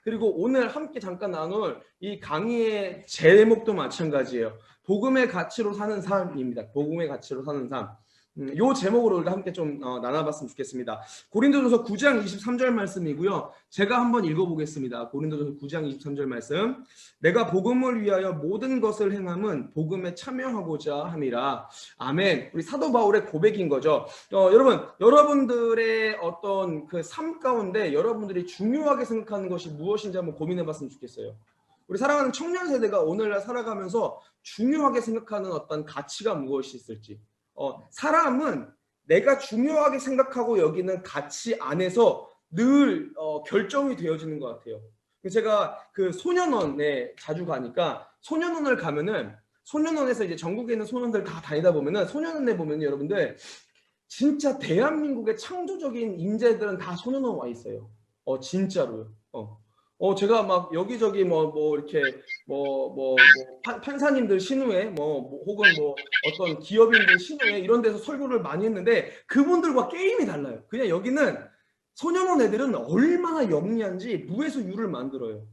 그리고 오늘 함께 잠깐 나눌 이 강의의 제목도 마찬가지예요. 복음의 가치로 사는 삶입니다. 복음의 가치로 사는 삶. 요 제목으로 우리가 함께 좀 나눠봤으면 좋겠습니다. 고린도전서 9장 23절 말씀이고요. 제가 한번 읽어보겠습니다. 고린도전서 9장 23절 말씀. 내가 복음을 위하여 모든 것을 행함은 복음에 참여하고자 함이라. 아멘. 우리 사도 바울의 고백인 거죠. 여러분들의 어떤 그 삶 가운데 여러분들이 중요하게 생각하는 것이 무엇인지 한번 고민해봤으면 좋겠어요. 우리 사랑하는 청년 세대가 오늘날 살아가면서 중요하게 생각하는 어떤 가치가 무엇이 있을지. 사람은 내가 중요하게 생각하고 여기는 가치 안에서 늘 결정이 되어지는 것 같아요. 제가 그 소년원에 자주 가니까 소년원을 가면은 소년원에서 이제 전국에 있는 소년들 다 다니다 보면은 소년원에 보면 여러분들 진짜 대한민국의 창조적인 인재들은 다 소년원 와 있어요. 진짜로요. 제가 막 여기저기 이렇게 판사님들 신우회 혹은 어떤 기업인들 신우회 이런 데서 설교를 많이 했는데 그분들과 게임이 달라요. 그냥 여기는 소년원 애들은 얼마나 영리한지 무에서 유를 만들어요.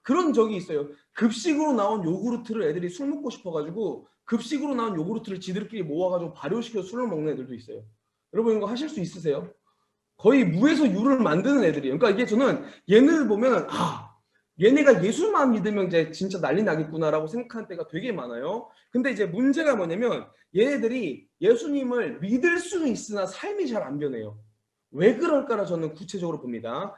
그런 적이 있어요. 급식으로 나온 요구르트를 애들이 술 먹고 싶어가지고 급식으로 나온 요구르트를 지들끼리 모아가지고 발효시켜서 술을 먹는 애들도 있어요. 여러분 이거 하실 수 있으세요? 거의 무에서 유를 만드는 애들이에요. 그러니까 이게 저는 얘네를 보면 얘네가 예수만 믿으면 이제 진짜 난리 나겠구나라고 생각하는 때가 되게 많아요. 근데 이제 문제가 뭐냐면 얘네들이 예수님을 믿을 수는 있으나 삶이 잘 안 변해요. 왜 그럴까를 저는 구체적으로 봅니다.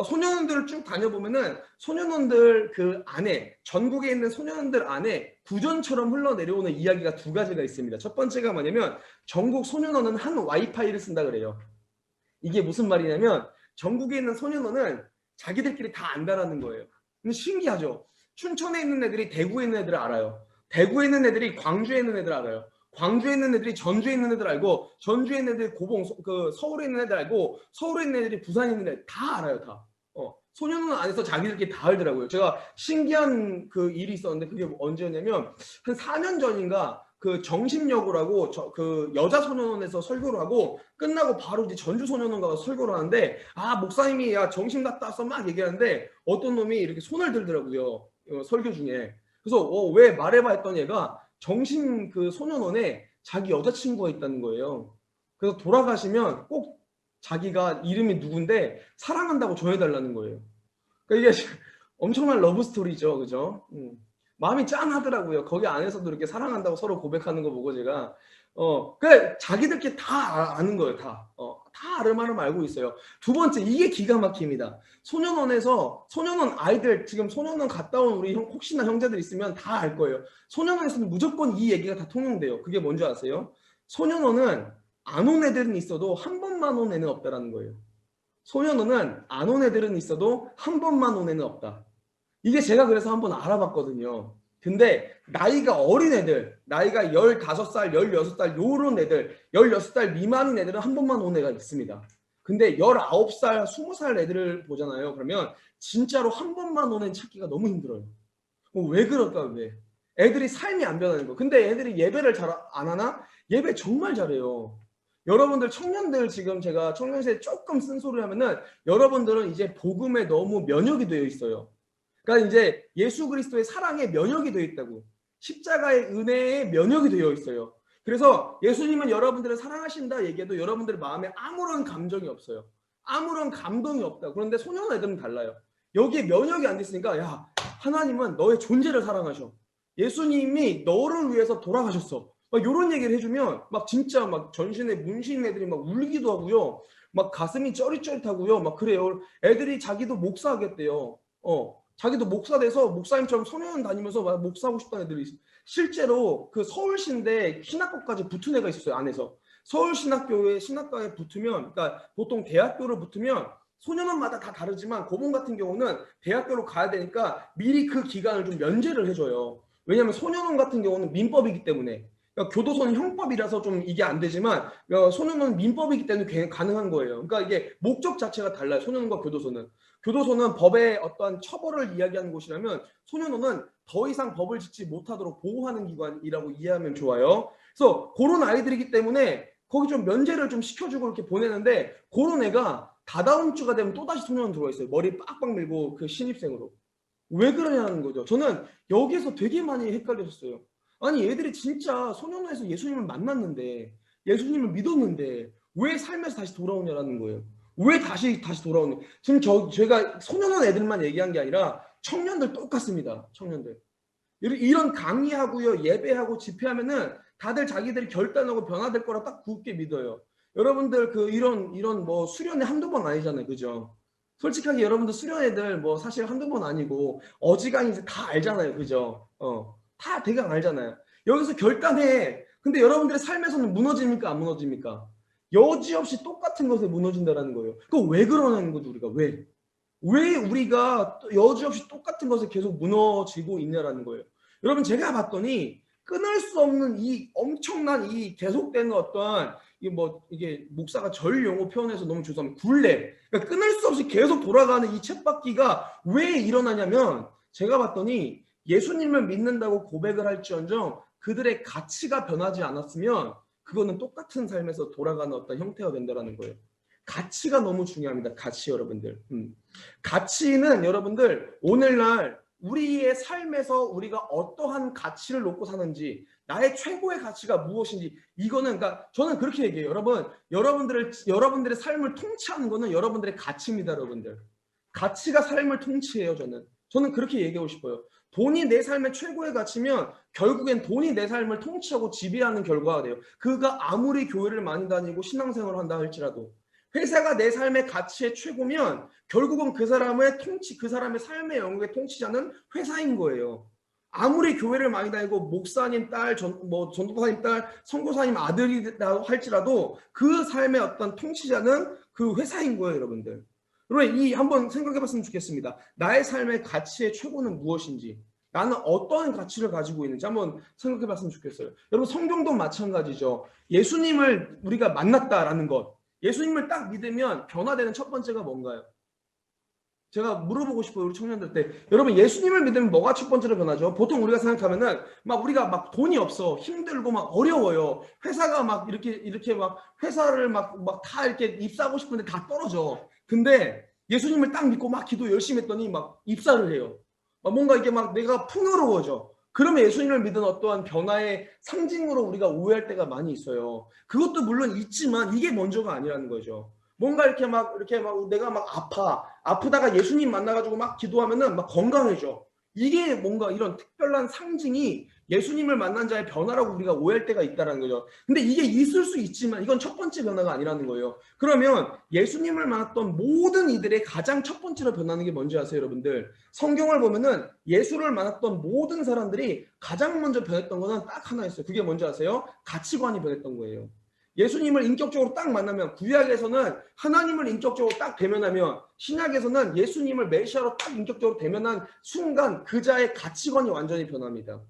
소년원들을 쭉 다녀보면은 소년원들 그 안에 전국에 있는 소년원들 안에 구전처럼 흘러내려오는 이야기가 두 가지가 있습니다. 첫 번째가 뭐냐면 전국 소년원은 한 와이파이를 쓴다 그래요. 이게 무슨 말이냐면 전국에 있는 소년원은 자기들끼리 다 안다라는 거예요. 근데 신기하죠. 춘천에 있는 애들이 대구에 있는 애들을 알아요. 대구에 있는 애들이 광주에 있는 애들 알아요. 광주에 있는 애들이 전주에 있는 애들 알고 전주에 있는 애들이 서울에 있는 애들 알고 서울에 있는 애들이 부산에 있는 애들 다 알아요. 다. 소년원 안에서 자기들끼리 다 알더라고요. 제가 신기한 그 일이 있었는데 그게 언제였냐면 한 4년 전인가 그 정심여고라고 그 여자 소년원에서 설교를 하고 끝나고 바로 이제 전주 소년원 가서 설교를 하는데 목사님이 야 정심 갔다 와서 막 얘기하는데 어떤 놈이 이렇게 손을 들더라고요. 설교 중에. 그래서 왜 말해봐 했던 얘가 정심 그 소년원에 자기 여자친구가 있다는 거예요. 그래서 돌아가시면 꼭 자기가 이름이 누군데 사랑한다고 전해달라는 거예요. 그러니까 이게 엄청난 러브 스토리죠, 그죠? 마음이 짠하더라고요. 거기 안에서도 이렇게 사랑한다고 서로 고백하는 거 보고 제가 그러니까 자기들끼리 다 아는 거예요. 다 아름아름 알고 있어요. 두 번째 이게 기가 막힙니다. 소년원에서 소년원 아이들 지금 소년원 갔다 온 우리 혹시나 형제들 있으면 다 알 거예요. 소년원에서는 무조건 이 얘기가 다 통용돼요. 그게 뭔지 아세요? 소년원은 안 온 애들은 있어도 한 번만 온 애는 없다라는 거예요. 소년원은 안 온 애들은 있어도 한 번만 온 애는 없다. 이게 제가 그래서 한번 알아봤거든요. 근데 나이가 어린 애들, 나이가 15살, 16살 요런 애들, 16살 미만인 애들은 한 번만 온 애가 있습니다. 근데 19살, 20살 애들을 보잖아요. 그러면 진짜로 한 번만 온 애 찾기가 너무 힘들어요. 왜 그럴까? 왜? 애들이 삶이 안 변하는 거. 근데 애들이 예배를 잘 안 하나? 예배 정말 잘해요. 여러분들 청년들 지금 제가 청년세대 조금 쓴소리 하면은 여러분들은 이제 복음에 너무 면역이 되어 있어요. 그러니까 이제 예수 그리스도의 사랑에 면역이 되어 있다고. 십자가의 은혜에 면역이 되어 있어요. 그래서 예수님은 여러분들을 사랑하신다 얘기해도 여러분들 마음에 아무런 감정이 없어요. 아무런 감동이 없다. 그런데 소년 애들은 달라요. 여기에 면역이 안 됐으니까 야 하나님은 너의 존재를 사랑하셔. 예수님이 너를 위해서 돌아가셨어. 막 이런 얘기를 해주면 막 진짜 막 전신에 문신 애들이 막 울기도 하고요. 막 가슴이 쩌릿쩌릿하고요. 막 그래요. 애들이 자기도 목사하겠대요. 자기도 목사 돼서 목사님처럼 소년 다니면서 막 목사하고 싶다는 애들이 있어요. 실제로 그 서울신대 신학과까지 붙은 애가 있었어요. 안에서. 서울신학교에 신학과에 붙으면 그러니까 보통 대학교를 붙으면 소년원마다 다 다르지만 고봉 같은 경우는 대학교로 가야 되니까 미리 그 기간을 좀 면제를 해줘요. 왜냐하면 소년원 같은 경우는 민법이기 때문에 그러니까 교도소는 형법이라서 좀 이게 안 되지만 소년원은 민법이기 때문에 가능한 거예요. 그러니까 이게 목적 자체가 달라요. 소년원과 교도소는. 교도소는 법의 어떠한 처벌을 이야기하는 곳이라면 소년원은 더 이상 법을 짓지 못하도록 보호하는 기관이라고 이해하면 좋아요. 그래서 그런 아이들이기 때문에 거기 좀 면제를 좀 시켜주고 이렇게 보내는데 그런 애가 다다음 주가 되면 또다시 소년원 들어와 있어요. 머리 빡빡 밀고 그 신입생으로. 왜 그러냐는 거죠. 저는 여기에서 되게 많이 헷갈렸어요. 아니 얘들이 진짜 소년원에서 예수님을 만났는데 예수님을 믿었는데 왜 삶에서 다시 돌아오냐라는 거예요. 왜 다시 돌아오냐. 지금 제가 소년원 애들만 얘기한 게 아니라 청년들 똑같습니다. 청년들. 이런 강의하고요, 예배하고 집회하면은 다들 자기들이 결단하고 변화될 거라 딱 굳게 믿어요. 여러분들 이런 뭐 수련회 한두 번 아니잖아요. 그죠? 솔직하게 여러분들 수련 애들 뭐 사실 한두 번 아니고 어지간히 이제 다 알잖아요. 그죠? 다 대강 알잖아요. 여기서 결단해. 근데 여러분들의 삶에서는 무너집니까? 안 무너집니까? 여지없이 똑같은 것에 무너진다는 거예요. 그거 왜 그러냐는 거죠, 우리가. 왜 우리가 여지없이 똑같은 것에 계속 무너지고 있냐라는 거예요. 여러분 제가 봤더니 끊을 수 없는 이 엄청난 이 계속되는 어떤 이게 목사가 절 용어 표현해서 너무 죄송합니다. 굴레. 그러니까 끊을 수 없이 계속 돌아가는 이 쳇바퀴가 왜 일어나냐면 제가 봤더니 예수님을 믿는다고 고백을 할지언정 그들의 가치가 변하지 않았으면 그거는 똑같은 삶에서 돌아가는 어떤 형태가 된다는 거예요. 가치가 너무 중요합니다. 가치 여러분들. 가치는 여러분들 오늘날 우리의 삶에서 우리가 어떠한 가치를 놓고 사는지 나의 최고의 가치가 무엇인지 이거는 그러니까 저는 그렇게 얘기해요. 여러분들의 삶을 통치하는 거는 여러분들의 가치입니다. 여러분들. 가치가 삶을 통치해요. 저는 그렇게 얘기하고 싶어요. 돈이 내 삶의 최고의 가치면 결국엔 돈이 내 삶을 통치하고 지배하는 결과가 돼요. 그가 아무리 교회를 많이 다니고 신앙생활을 한다 할지라도 회사가 내 삶의 가치의 최고면 결국은 그 사람의 삶의 영역의 통치자는 회사인 거예요. 아무리 교회를 많이 다니고 목사님 딸, 전도사님 딸, 선교사님 아들이다 할지라도 그 삶의 어떤 통치자는 그 회사인 거예요, 여러분들. 여러분 한번 생각해봤으면 좋겠습니다. 나의 삶의 가치의 최고는 무엇인지, 나는 어떤 가치를 가지고 있는지 한번 생각해봤으면 좋겠어요. 여러분 성경도 마찬가지죠. 예수님을 우리가 만났다라는 것. 예수님을 딱 믿으면 변화되는 첫 번째가 뭔가요? 제가 물어보고 싶어요. 우리 청년들 때. 여러분 예수님을 믿으면 뭐가 첫 번째로 변하죠? 보통 우리가 생각하면은 우리가 막 돈이 없어. 힘들고 막 어려워요. 회사가 막 이렇게 막 회사를 막 다 이렇게 입사하고 싶은데 다 떨어져. 근데 예수님을 딱 믿고 막 기도 열심히 했더니 막 입사를 해요. 뭔가 이게 막 내가 풍요로워져. 그러면 예수님을 믿은 어떠한 변화의 상징으로 우리가 오해할 때가 많이 있어요. 그것도 물론 있지만 이게 먼저가 아니라는 거죠. 뭔가 이렇게 막 내가 막 아프다가 예수님 만나가지고 막 기도하면은 막 건강해져. 이게 뭔가 이런 특별한 상징이 예수님을 만난 자의 변화라고 우리가 오해할 때가 있다는 거죠. 근데 이게 있을 수 있지만 이건 첫 번째 변화가 아니라는 거예요. 그러면 예수님을 만났던 모든 이들의 가장 첫 번째로 변하는 게 뭔지 아세요, 여러분들? 성경을 보면은 예수를 만났던 모든 사람들이 가장 먼저 변했던 거는 딱 하나 있어요. 그게 뭔지 아세요? 가치관이 변했던 거예요. 예수님을 인격적으로 딱 만나면 구약에서는 하나님을 인격적으로 딱 대면하면 신약에서는 예수님을 메시아로 딱 인격적으로 대면한 순간 그자의 가치관이 완전히 변합니다.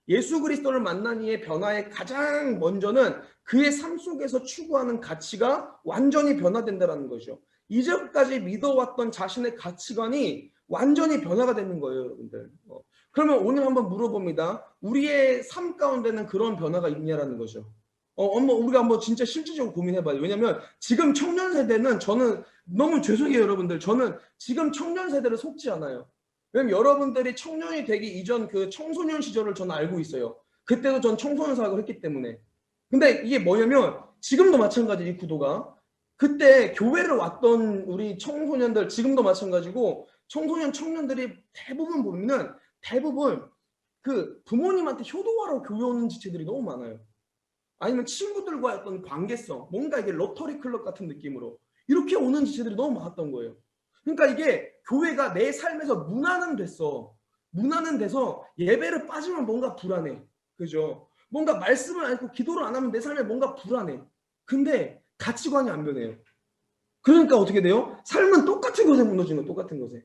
예수 그리스도를 만난 이의 변화의 가장 먼저는 그의 삶 속에서 추구하는 가치가 완전히 변화된다는 거죠. 이전까지 믿어왔던 자신의 가치관이 완전히 변화가 되는 거예요, 여러분들. 그러면 오늘 한번 물어봅니다. 우리의 삶 가운데는 그런 변화가 있냐라는 거죠. 우리가 한번 진짜 실질적으로 고민해봐요. 왜냐면 지금 청년 세대는 저는 너무 죄송해요, 여러분들. 저는 지금 청년 세대를 속지 않아요. 왜냐면 여러분들이 청년이 되기 이전 그 청소년 시절을 저는 알고 있어요. 그때도 전 청소년 사역을 했기 때문에. 근데 이게 뭐냐면 지금도 마찬가지 이 구도가 그때 교회를 왔던 우리 청소년들 지금도 마찬가지고 청년들이 대부분 보면은 대부분 그 부모님한테 효도하러 교회 오는 지체들이 너무 많아요. 아니면 친구들과의 어떤 관계성, 뭔가 이게 로터리 클럽 같은 느낌으로 이렇게 오는 지체들이 너무 많았던 거예요. 그러니까 이게 교회가 내 삶에서 문화는 돼서 예배를 빠지면 뭔가 불안해. 그죠? 뭔가 말씀을 안 읽고 기도를 안 하면 내 삶에 뭔가 불안해. 근데 가치관이 안 변해요. 그러니까 어떻게 돼요? 삶은 똑같은 것에 무너지는 거예요. 똑같은 것에.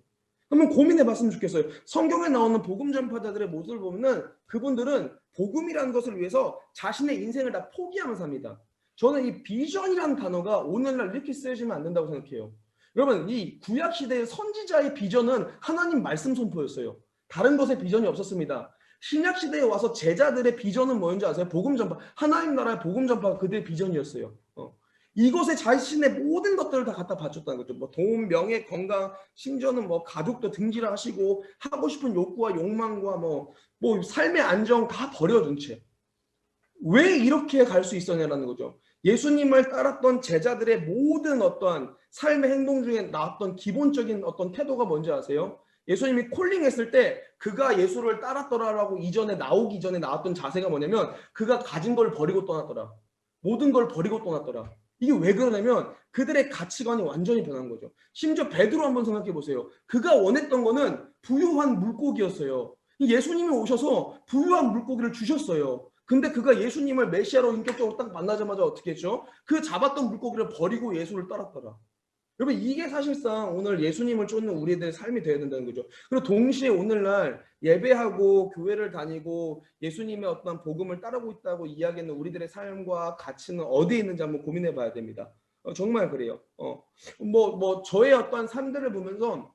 한번 고민해 봤으면 좋겠어요. 성경에 나오는 복음 전파자들의 모습을 보면은 그분들은 복음이라는 것을 위해서 자신의 인생을 다 포기하면서 삽니다. 저는 이 비전이라는 단어가 오늘날 이렇게 쓰여지면 안 된다고 생각해요. 여러분 이 구약 시대의 선지자의 비전은 하나님 말씀 선포였어요. 다른 것에 비전이 없었습니다. 신약 시대에 와서 제자들의 비전은 뭐였는지 아세요? 복음 전파. 하나님 나라의 복음 전파가 그들의 비전이었어요. 이것에 자신의 모든 것들을 다 갖다 바쳤다는 거죠. 뭐 돈, 명예, 건강, 심지어는 뭐 가족도 등지하시고 하고 싶은 욕구와 욕망과 뭐 삶의 안정 다 버려둔 채. 왜 이렇게 갈 수 있었냐라는 거죠. 예수님을 따랐던 제자들의 모든 어떠한 삶의 행동 중에 나왔던 기본적인 어떤 태도가 뭔지 아세요? 예수님이 콜링했을 때 그가 예수를 따랐더라라고 이전에 나오기 전에 나왔던 자세가 뭐냐면 그가 가진 걸 버리고 떠났더라. 모든 걸 버리고 떠났더라. 이게 왜 그러냐면 그들의 가치관이 완전히 변한 거죠. 심지어 베드로 한번 생각해 보세요. 그가 원했던 거는 부유한 물고기였어요. 예수님이 오셔서 부유한 물고기를 주셨어요. 근데 그가 예수님을 메시아로 인격적으로 딱 만나자마자 어떻게 했죠? 그 잡았던 물고기를 버리고 예수를 따랐더라. 여러분 이게 사실상 오늘 예수님을 쫓는 우리들의 삶이 되어야 된다는 거죠. 그리고 동시에 오늘날 예배하고 교회를 다니고 예수님의 어떤 복음을 따르고 있다고 이야기하는 우리들의 삶과 가치는 어디에 있는지 한번 고민해 봐야 됩니다. 정말 그래요. 저의 어떤 삶들을 보면서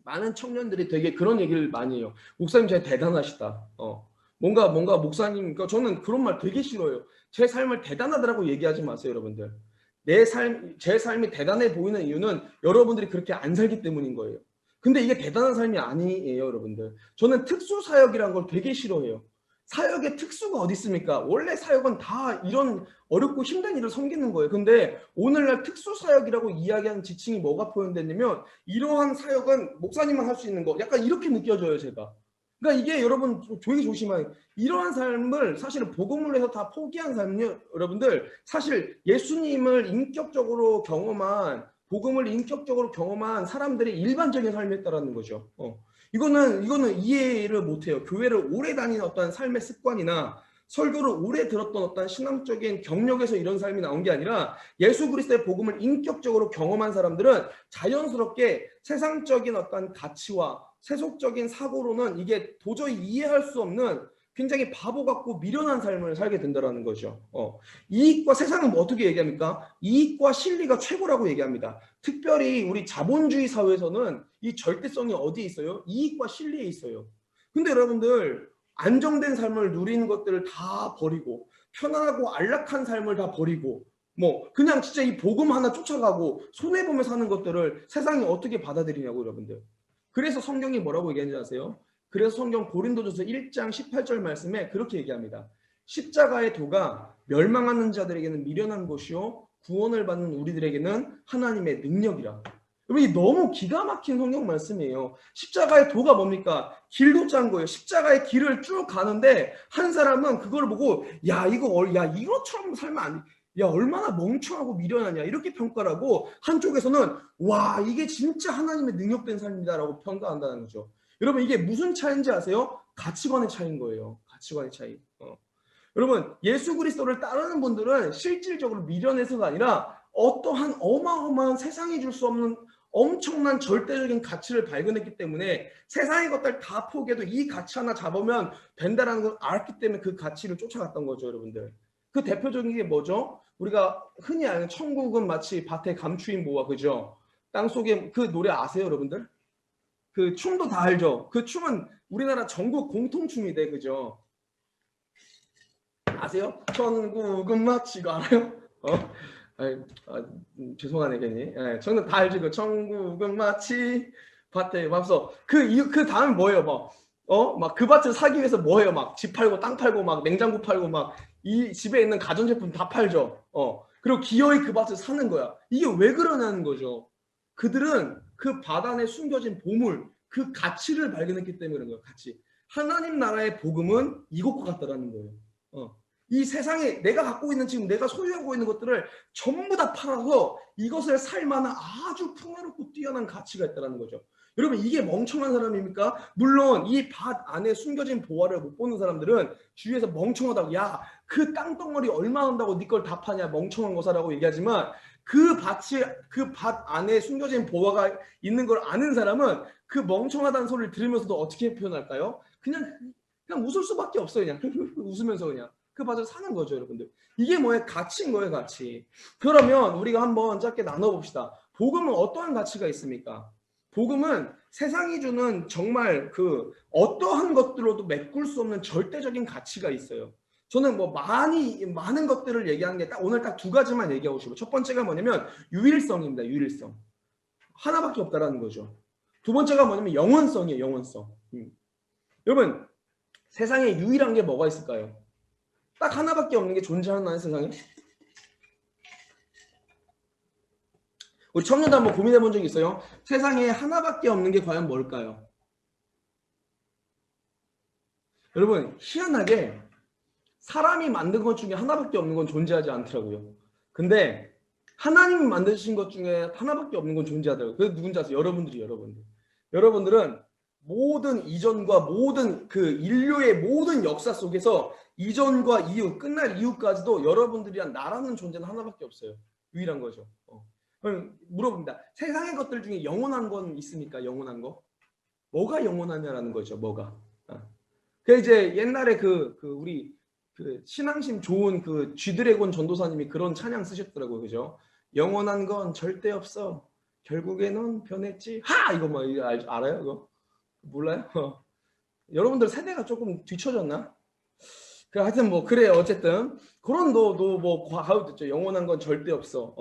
많은 청년들이 되게 그런 얘기를 많이 해요. 목사님 진짜 대단하시다. 뭔가 목사님, 그러니까 저는 그런 말 되게 싫어요. 제 삶을 대단하다라고 얘기하지 마세요, 여러분들. 제 삶이 대단해 보이는 이유는 여러분들이 그렇게 안 살기 때문인 거예요. 근데 이게 대단한 삶이 아니에요, 여러분들. 저는 특수 사역이라는 걸 되게 싫어해요. 사역의 특수가 어디 있습니까? 원래 사역은 다 이런 어렵고 힘든 일을 섬기는 거예요. 근데 오늘날 특수 사역이라고 이야기하는 지칭이 뭐가 표현됐냐면 이러한 사역은 목사님만 할 수 있는 거. 약간 이렇게 느껴져요, 제가. 그러니까 이게 여러분 되게 조심해요. 이러한 삶을 사실은 복음을 해서 다 포기한 삶은요, 여러분들 사실 예수님을 인격적으로 경험한 복음을 인격적으로 경험한 사람들의 일반적인 삶이었다라는 거죠. 이거는 이해를 못해요. 교회를 오래 다니는 어떤 삶의 습관이나 설교를 오래 들었던 어떤 신앙적인 경력에서 이런 삶이 나온 게 아니라 예수 그리스도의 복음을 인격적으로 경험한 사람들은 자연스럽게 세상적인 어떤 가치와 세속적인 사고로는 이게 도저히 이해할 수 없는 굉장히 바보 같고 미련한 삶을 살게 된다는 거죠. 이익과 세상은 뭐 어떻게 얘기합니까? 이익과 실리가 최고라고 얘기합니다. 특별히 우리 자본주의 사회에서는 이 절대성이 어디에 있어요? 이익과 실리에 있어요. 근데 여러분들 안정된 삶을 누리는 것들을 다 버리고 편안하고 안락한 삶을 다 버리고 그냥 진짜 이 복음 하나 쫓아가고 손해보며 사는 것들을 세상이 어떻게 받아들이냐고 여러분들. 그래서 성경이 뭐라고 얘기하는지 아세요? 그래서 성경 고린도전서 1장 18절 말씀에 그렇게 얘기합니다. 십자가의 도가 멸망하는 자들에게는 미련한 것이요 구원을 받는 우리들에게는 하나님의 능력이라. 여러분 너무 기가 막힌 성경 말씀이에요. 십자가의 도가 뭡니까? 길도 짠 거예요. 십자가의 길을 쭉 가는데 한 사람은 그걸 보고 이거처럼 살면 안 돼. 야 얼마나 멍청하고 미련하냐 이렇게 평가를 하고 한쪽에서는 와 이게 진짜 하나님의 능력된 삶이다라고 평가한다는 거죠. 여러분 이게 무슨 차이인지 아세요? 가치관의 차이인 거예요. 가치관의 차이. 여러분 예수 그리스도를 따르는 분들은 실질적으로 미련해서가 아니라 어떠한 어마어마한 세상이 줄 수 없는 엄청난 절대적인 가치를 발견했기 때문에 세상의 것들 다 포기해도 이 가치 하나 잡으면 된다라는 걸 알았기 때문에 그 가치를 쫓아갔던 거죠, 여러분들. 그 대표적인 게 뭐죠? 우리가 흔히 아는 천국은 마치 밭에 감추인 모아, 그죠? 땅속에 그 노래 아세요, 여러분들? 그 춤도 다 알죠? 그 춤은 우리나라 전국 공통춤이 돼, 그죠? 아세요? 천국은 마치 이거 알아요? 죄송하네 괜히. 저는 다 알죠. 그 천국은 마치 밭에 와서 그 다음 뭐예요? 막 그 밭을 사기 위해서 뭐예요? 막 집 팔고 땅 팔고 막 냉장고 팔고 막 이 집에 있는 가전제품 다 팔죠. 그리고 기어이 그 밭을 사는 거야. 이게 왜 그러냐는 거죠. 그들은 그 밭 안에 숨겨진 보물, 그 가치를 발견했기 때문에 그런 거예요. 가치. 하나님 나라의 복음은 이것과 같다라는 거예요. 이 세상에 내가 갖고 있는 지금 내가 소유하고 있는 것들을 전부 다 팔아서 이것을 살 만한 아주 풍요롭고 뛰어난 가치가 있다는 거죠. 여러분 이게 멍청한 사람입니까? 물론 이 밭 안에 숨겨진 보화를 못 보는 사람들은 주위에서 멍청하다고 야 그 땅덩어리 얼마 한다고 네 걸 다 파냐 멍청한 거사라고 얘기하지만 그 밭 안에 숨겨진 보화가 있는 걸 아는 사람은 그 멍청하다는 소리를 들으면서도 어떻게 표현할까요? 그냥 웃을 수밖에 없어요. 그냥 웃으면서 그냥. 그 밭을 사는 거죠, 여러분들. 이게 뭐예요? 가치인 거예요, 가치. 그러면 우리가 한번 짧게 나눠봅시다. 복음은 어떠한 가치가 있습니까? 복음은 세상이 주는 정말 그 어떠한 것들로도 메꿀 수 없는 절대적인 가치가 있어요. 저는 뭐 많은 것들을 얘기하는 게 오늘 딱 두 가지만 얘기하고 싶어요. 첫 번째가 뭐냐면 유일성입니다. 유일성. 하나밖에 없다라는 거죠. 두 번째가 뭐냐면 영원성이에요. 영원성. 여러분 세상에 유일한 게 뭐가 있을까요? 딱 하나밖에 없는 게 존재하나요, 세상에? 우리 청년들 한번 고민해 본 적 있어요? 세상에 하나밖에 없는 게 과연 뭘까요? 여러분 희한하게 사람이 만든 것 중에 하나밖에 없는 건 존재하지 않더라고요. 근데 하나님이 만드신 것 중에 하나밖에 없는 건 존재하더라고요. 그게 누군지 아세요? 여러분들은 모든 이전과 모든 그 인류의 모든 역사 속에서 이전과 이후 끝날 이후까지도 여러분들이란 나라는 존재는 하나밖에 없어요. 유일한 거죠. 그럼 물어봅니다. 세상의 것들 중에 영원한 건 있습니까? 영원한 거? 뭐가 영원하냐라는 거죠. 뭐가? 그 이제 옛날에 우리 그 신앙심 좋은 그 G드래곤 전도사님이 그런 찬양 쓰셨더라고요. 그죠? 영원한 건 절대 없어. 결국에는 변했지. 하! 이거 뭐 알아요? 이거? 몰라요? 여러분들 세대가 조금 뒤쳐졌나? 하여튼 뭐 그래요. 어쨌든 그런 뭐 가도 됐죠. 영원한 건 절대 없어.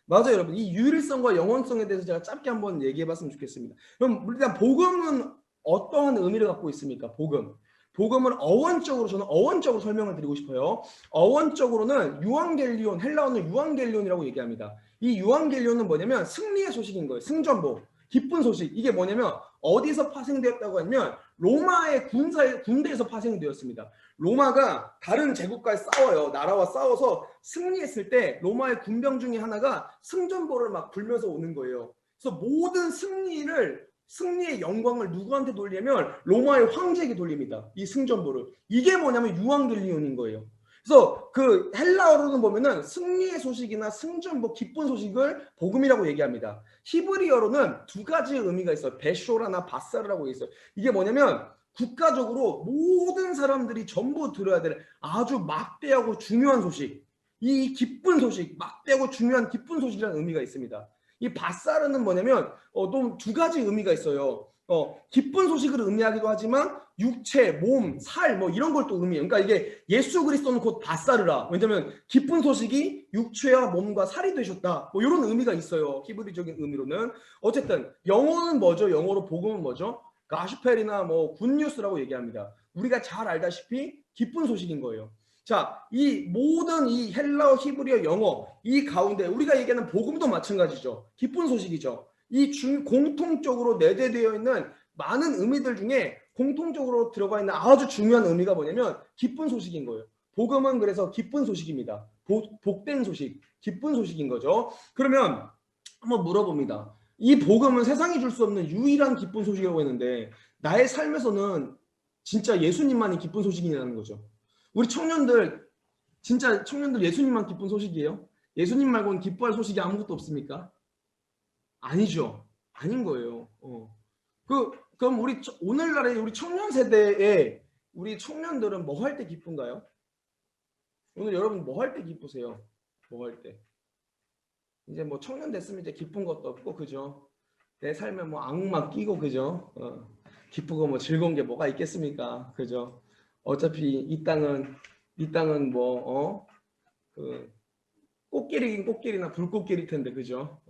맞아요, 여러분. 이 유일성과 영원성에 대해서 제가 짧게 한번 얘기해봤으면 좋겠습니다. 그럼 일단 복음은 어떠한 의미를 갖고 있습니까? 복음을 저는 어원적으로 설명을 드리고 싶어요. 어원적으로는 유앙겔리온, 헬라어는 유앙겔리온이라고 얘기합니다. 이 유앙겔리온은 뭐냐면 승리의 소식인 거예요. 승전보, 기쁜 소식. 이게 뭐냐면 어디서 파생되었다고 하면 로마의 군대에서 파생되었습니다. 로마가 다른 제국과 싸워요. 나라와 싸워서 승리했을 때 로마의 군병 중에 하나가 승전보를 막 불면서 오는 거예요. 그래서 모든 승리의 영광을 누구한테 돌리냐면 로마의 황제에게 돌립니다. 이 승전보를. 이게 뭐냐면 유앙겔리온인 거예요. 그래서 그 헬라어로는 보면은 승리의 소식이나 승전보 기쁜 소식을 복음이라고 얘기합니다. 히브리어로는 두 가지 의미가 있어요. 베쇼라나 바사르라고 있어요. 이게 뭐냐면 국가적으로 모든 사람들이 전부 들어야 될 아주 막대하고 중요한 소식. 이 기쁜 소식, 막대하고 중요한 기쁜 소식이라는 의미가 있습니다. 이 바사르는 뭐냐면 또 두 가지 의미가 있어요. 기쁜 소식을 의미하기도 하지만 육체, 몸, 살 뭐 이런 걸 또 의미해요. 그러니까 이게 예수 그리스도는 곧 바사르라. 왜냐면 기쁜 소식이 육체와 몸과 살이 되셨다. 뭐 이런 의미가 있어요. 히브리적인 의미로는. 어쨌든 영어는 뭐죠? 영어로 복음은 뭐죠? 가슈펠이나 뭐 굿뉴스라고 얘기합니다. 우리가 잘 알다시피 기쁜 소식인 거예요. 자, 이 모든 이 헬라어, 히브리어, 영어 이 가운데 우리가 얘기하는 복음도 마찬가지죠. 기쁜 소식이죠. 이 공통적으로 내재되어 있는 많은 의미들 중에 공통적으로 들어가 있는 아주 중요한 의미가 뭐냐면 기쁜 소식인 거예요. 복음은 그래서 기쁜 소식입니다. 복된 소식, 기쁜 소식인 거죠. 그러면 한번 물어봅니다. 이 복음은 세상이 줄 수 없는 유일한 기쁜 소식이라고 했는데 나의 삶에서는 진짜 예수님만이 기쁜 소식이라는 거죠. 우리 청년들 진짜 청년들 예수님만 기쁜 소식이에요? 예수님 말고는 기뻐할 소식이 아무것도 없습니까? 아니죠. 아닌 거예요. 그럼 오늘날의 우리 청년 세대에 우리 청년들은 뭐 할 때 기쁜가요? 오늘 여러분 뭐 할 때 기쁘세요? 뭐 할 때? 이제 뭐 청년 됐으면 이제 기쁜 것도 없고 그죠? 내 삶에 뭐 악막 끼고 그죠? 기쁘고 뭐 즐거운 게 뭐가 있겠습니까? 그죠? 어차피 이 땅은 뭐 그 꽃길이긴 꽃길이나 불꽃길일 텐데 그죠?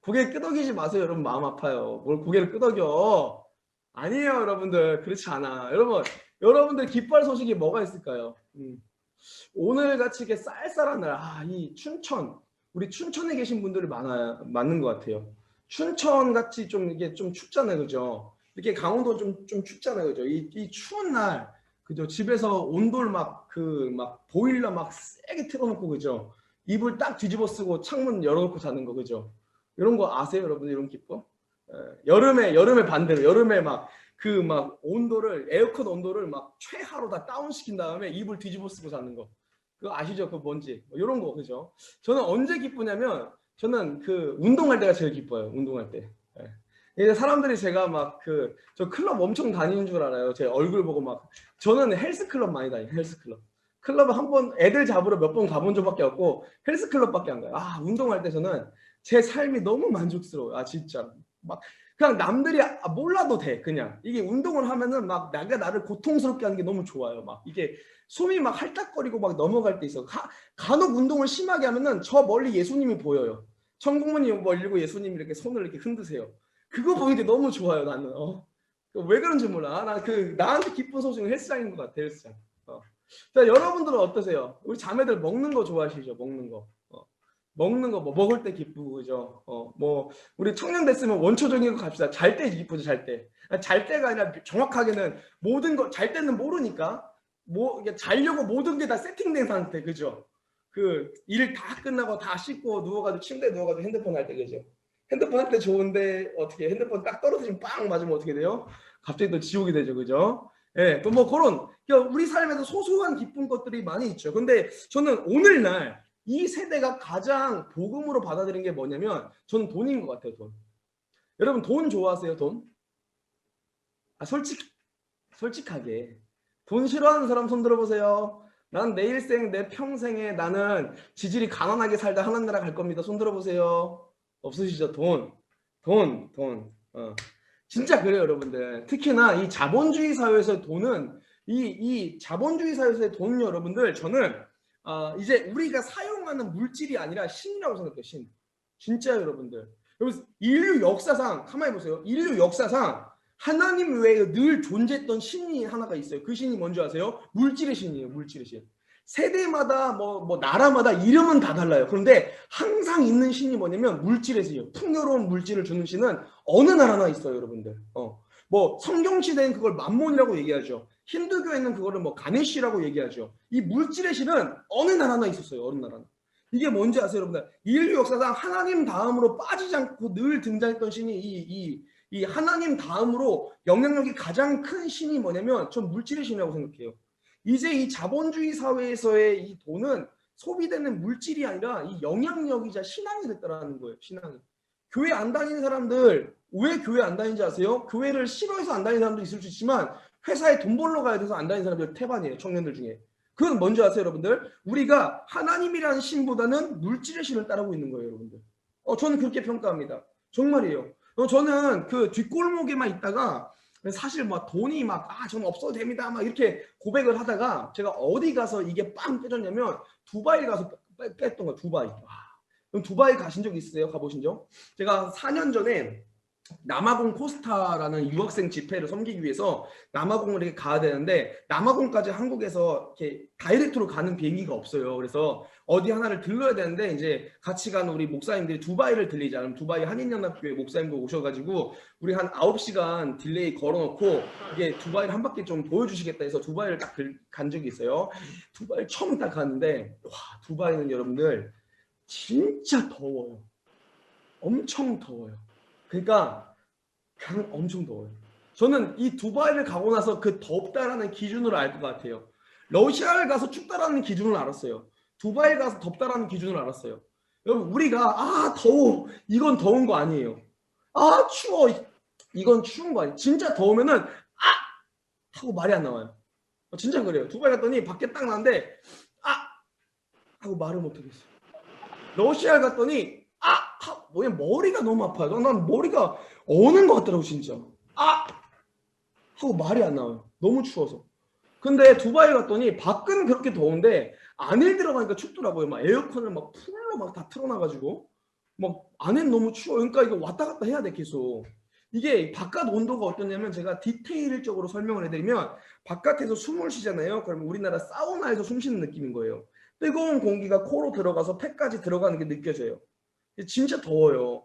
고개 끄덕이지 마세요. 여러분 마음 아파요. 뭘 고개를 끄덕여? 아니에요, 여러분들. 그렇지 않아. 여러분들 기뻐할 소식이 뭐가 있을까요? 오늘 같이 이렇게 쌀쌀한 날, 이 춘천, 우리 춘천에 계신 분들이 맞는 것 같아요. 춘천 같이 좀 이게 좀 춥잖아요, 그죠? 이렇게 강원도 좀 춥잖아요, 그죠? 이 추운 날, 그죠? 집에서 온돌 막 보일러 막 세게 틀어놓고, 그죠? 이불 딱 뒤집어 쓰고 창문 열어놓고 자는 거, 그죠? 이런 거 아세요, 여러분? 이런 기뻐? 여름에 반대로, 여름에 온도를, 에어컨 온도를 막 최하로 다 다운시킨 다음에 이불 뒤집어 쓰고 자는 거. 그거 아시죠? 그거 뭔지. 이런 거, 그죠? 저는 언제 기쁘냐면, 저는 운동할 때가 제일 기뻐요. 운동할 때. 이제 사람들이 제가 저 클럽 엄청 다니는 줄 알아요. 제 얼굴 보고 저는 헬스클럽 많이 다녀요. 헬스클럽. 클럽을 애들 잡으러 몇 번 가본 적밖에 없고, 헬스클럽밖에 안 가요. 운동할 때 저는 제 삶이 너무 만족스러워요. 진짜. 막 그냥 남들이 몰라도 돼. 그냥 이게 운동을 하면은 막 내가 나를 고통스럽게 하는 게 너무 좋아요. 막 이게 숨이 막 할딱거리고 막 넘어갈 때 있어. 간혹 운동을 심하게 하면은 저 멀리 예수님이 보여요. 천국문이 열리고 예수님이 이렇게 손을 이렇게 흔드세요. 그거 보는 게 너무 좋아요. 나는 왜 그런지 몰라. 나 나한테 기쁜 소식은 헬스장인 것 같아. 헬스장. 자, 여러분들은 어떠세요? 우리 자매들 먹는 거 좋아하시죠? 먹는 거. 먹는 거 뭐 먹을 때 기쁘고 그죠? 뭐 우리 청년 됐으면 원초적인 거 갑시다. 잘 때 기쁘죠, 잘 때. 잘 때가 아니라 정확하게는 모든 거 잘 때는 모르니까 뭐 이게 자려고 모든 게 다 세팅된 상태, 그죠? 그 일 다 끝나고 다 씻고 누워가지고 침대에 누워가지고 핸드폰 할 때, 그죠? 핸드폰 할 때 좋은데 어떻게 핸드폰 딱 떨어뜨리면 빵 맞으면 어떻게 돼요? 갑자기 또 지옥이 되죠, 그죠? 예, 또 뭐 그런 우리 삶에서 소소한 기쁜 것들이 많이 있죠. 근데 저는 오늘날 이 세대가 가장 복음으로 받아들인 게 뭐냐면 저는 돈인 것 같아요. 돈. 여러분 돈 좋아하세요? 돈? 솔직하게 돈 싫어하는 사람 손 들어보세요. 난 내 일생 내 평생에 나는 지질이 가난하게 살다 하나님 나라 갈 겁니다. 손 들어보세요. 없으시죠? 돈. 진짜 그래요, 여러분들. 특히나 이 자본주의 사회에서의 돈은 이 자본주의 사회에서의 돈, 여러분들, 저는 이제 우리가 사용하는 물질이 아니라 신이라고 생각해요. 신. 진짜 여러분들. 여러분 인류 역사상 가만히 보세요. 인류 역사상 하나님 외에 늘 존재했던 신이 하나가 있어요. 그 신이 뭔지 아세요? 물질의 신이에요. 물질의 신. 세대마다 뭐 나라마다 이름은 다 달라요. 그런데 항상 있는 신이 뭐냐면 물질의 신이에요. 풍요로운 물질을 주는 신은 어느 나라나 있어요, 여러분들. 뭐 성경 시대엔 그걸 만몬이라고 얘기하죠. 힌두교에는 그거를 뭐 가네시라고 얘기하죠. 이 물질의 신은 어느 나라나 있었어요. 어느 나라나. 이게 뭔지 아세요, 여러분들? 인류 역사상 하나님 다음으로 빠지지 않고 늘 등장했던 신이 이 하나님 다음으로 영향력이 가장 큰 신이 뭐냐면 전 물질의 신이라고 생각해요. 이제 이 자본주의 사회에서의 이 돈은 소비되는 물질이 아니라 이 영향력이자 신앙이 됐다라는 거예요. 신앙이. 교회 안 다니는 사람들 왜 교회 안 다니는지 아세요? 교회를 싫어해서 안 다니는 사람도 있을 수 있지만 회사에 돈 벌러 가야 돼서 안 다니는 사람들 태반이에요. 청년들 중에. 그건 뭔지 아세요, 여러분들? 우리가 하나님이라는 신보다는 물질의 신을 따르고 있는 거예요, 여러분들. 저는 그렇게 평가합니다. 정말이에요. 저는 그 뒷골목에만 있다가 사실 막 돈이 막 저는 없어도 됩니다 막 이렇게 고백을 하다가 제가 어디 가서 이게 빵 깨졌냐면 두바이 가서 뺐던 거예요. 두바이. 그럼 두바이 가신 적 있으세요? 가보신 적? 제가 4년 전에 남아공 코스타라는 유학생 집회를 섬기기 위해서 남아공을 이렇게 가야 되는데 남아공까지 한국에서 이렇게 다이렉트로 가는 비행기가 없어요. 그래서 어디 하나를 들러야 되는데 이제 같이 가는 우리 목사님들이 두바이를 들리자. 그럼 두바이 한인연합교회 목사님도 오셔가지고 우리 한 9시간 딜레이 걸어놓고 이게 두바이를 한 바퀴 좀 보여주시겠다 해서 두바이를 딱 간 적이 있어요. 두바이를 처음 딱 갔는데 와, 두바이는 여러분들 진짜 더워요. 엄청 더워요. 그러니까 그냥 엄청 더워요. 저는 이 두바이를 가고 나서 그 덥다라는 기준을 알 것 같아요. 러시아를 가서 춥다라는 기준을 알았어요. 두바이 가서 덥다라는 기준을 알았어요. 여러분 우리가 더워 이건 더운 거 아니에요. 추워 이건 추운 거 아니에요. 진짜 더우면은 하고 말이 안 나와요. 진짜 그래요. 두바이 갔더니 밖에 딱 나는데 하고 말을 못 하겠어요. 러시아 갔더니 뭐야 머리가 너무 아파요. 난 머리가 어는 것 같더라고 진짜. 하고 말이 안 나와요. 너무 추워서. 근데 두바이 갔더니 밖은 그렇게 더운데 안에 들어가니까 춥더라고요. 막 에어컨을 막 풀로 막 다 틀어놔가지고 막 안엔 너무 추워. 그러니까 이거 왔다 갔다 해야 돼 계속. 이게 바깥 온도가 어떠냐면 제가 디테일적으로 설명을 해드리면 바깥에서 숨을 쉬잖아요. 그러면 우리나라 사우나에서 숨 쉬는 느낌인 거예요. 뜨거운 공기가 코로 들어가서 폐까지 들어가는 게 느껴져요. 진짜 더워요.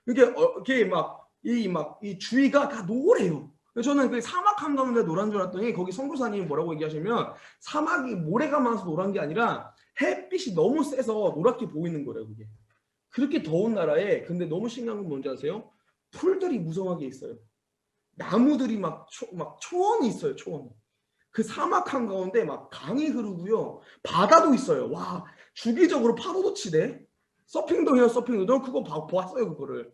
이게 이 주위가 다 노래요. 저는 그 사막 한가운데 노란 줄 알았더니 거기 선교사님이 뭐라고 얘기하시면 사막이 모래가 많아서 노란 게 아니라 햇빛이 너무 세서 노랗게 보이는 거래요. 그게. 그렇게 더운 나라에 근데 너무 신기한 건 뭔지 아세요? 풀들이 무성하게 있어요. 나무들이 막 초원이 있어요. 초원. 그 사막 한가운데 막 강이 흐르고요. 바다도 있어요. 와, 주기적으로 파도도 치대. 서핑도 해요. 서핑도. 그거 봤어요. 그거를.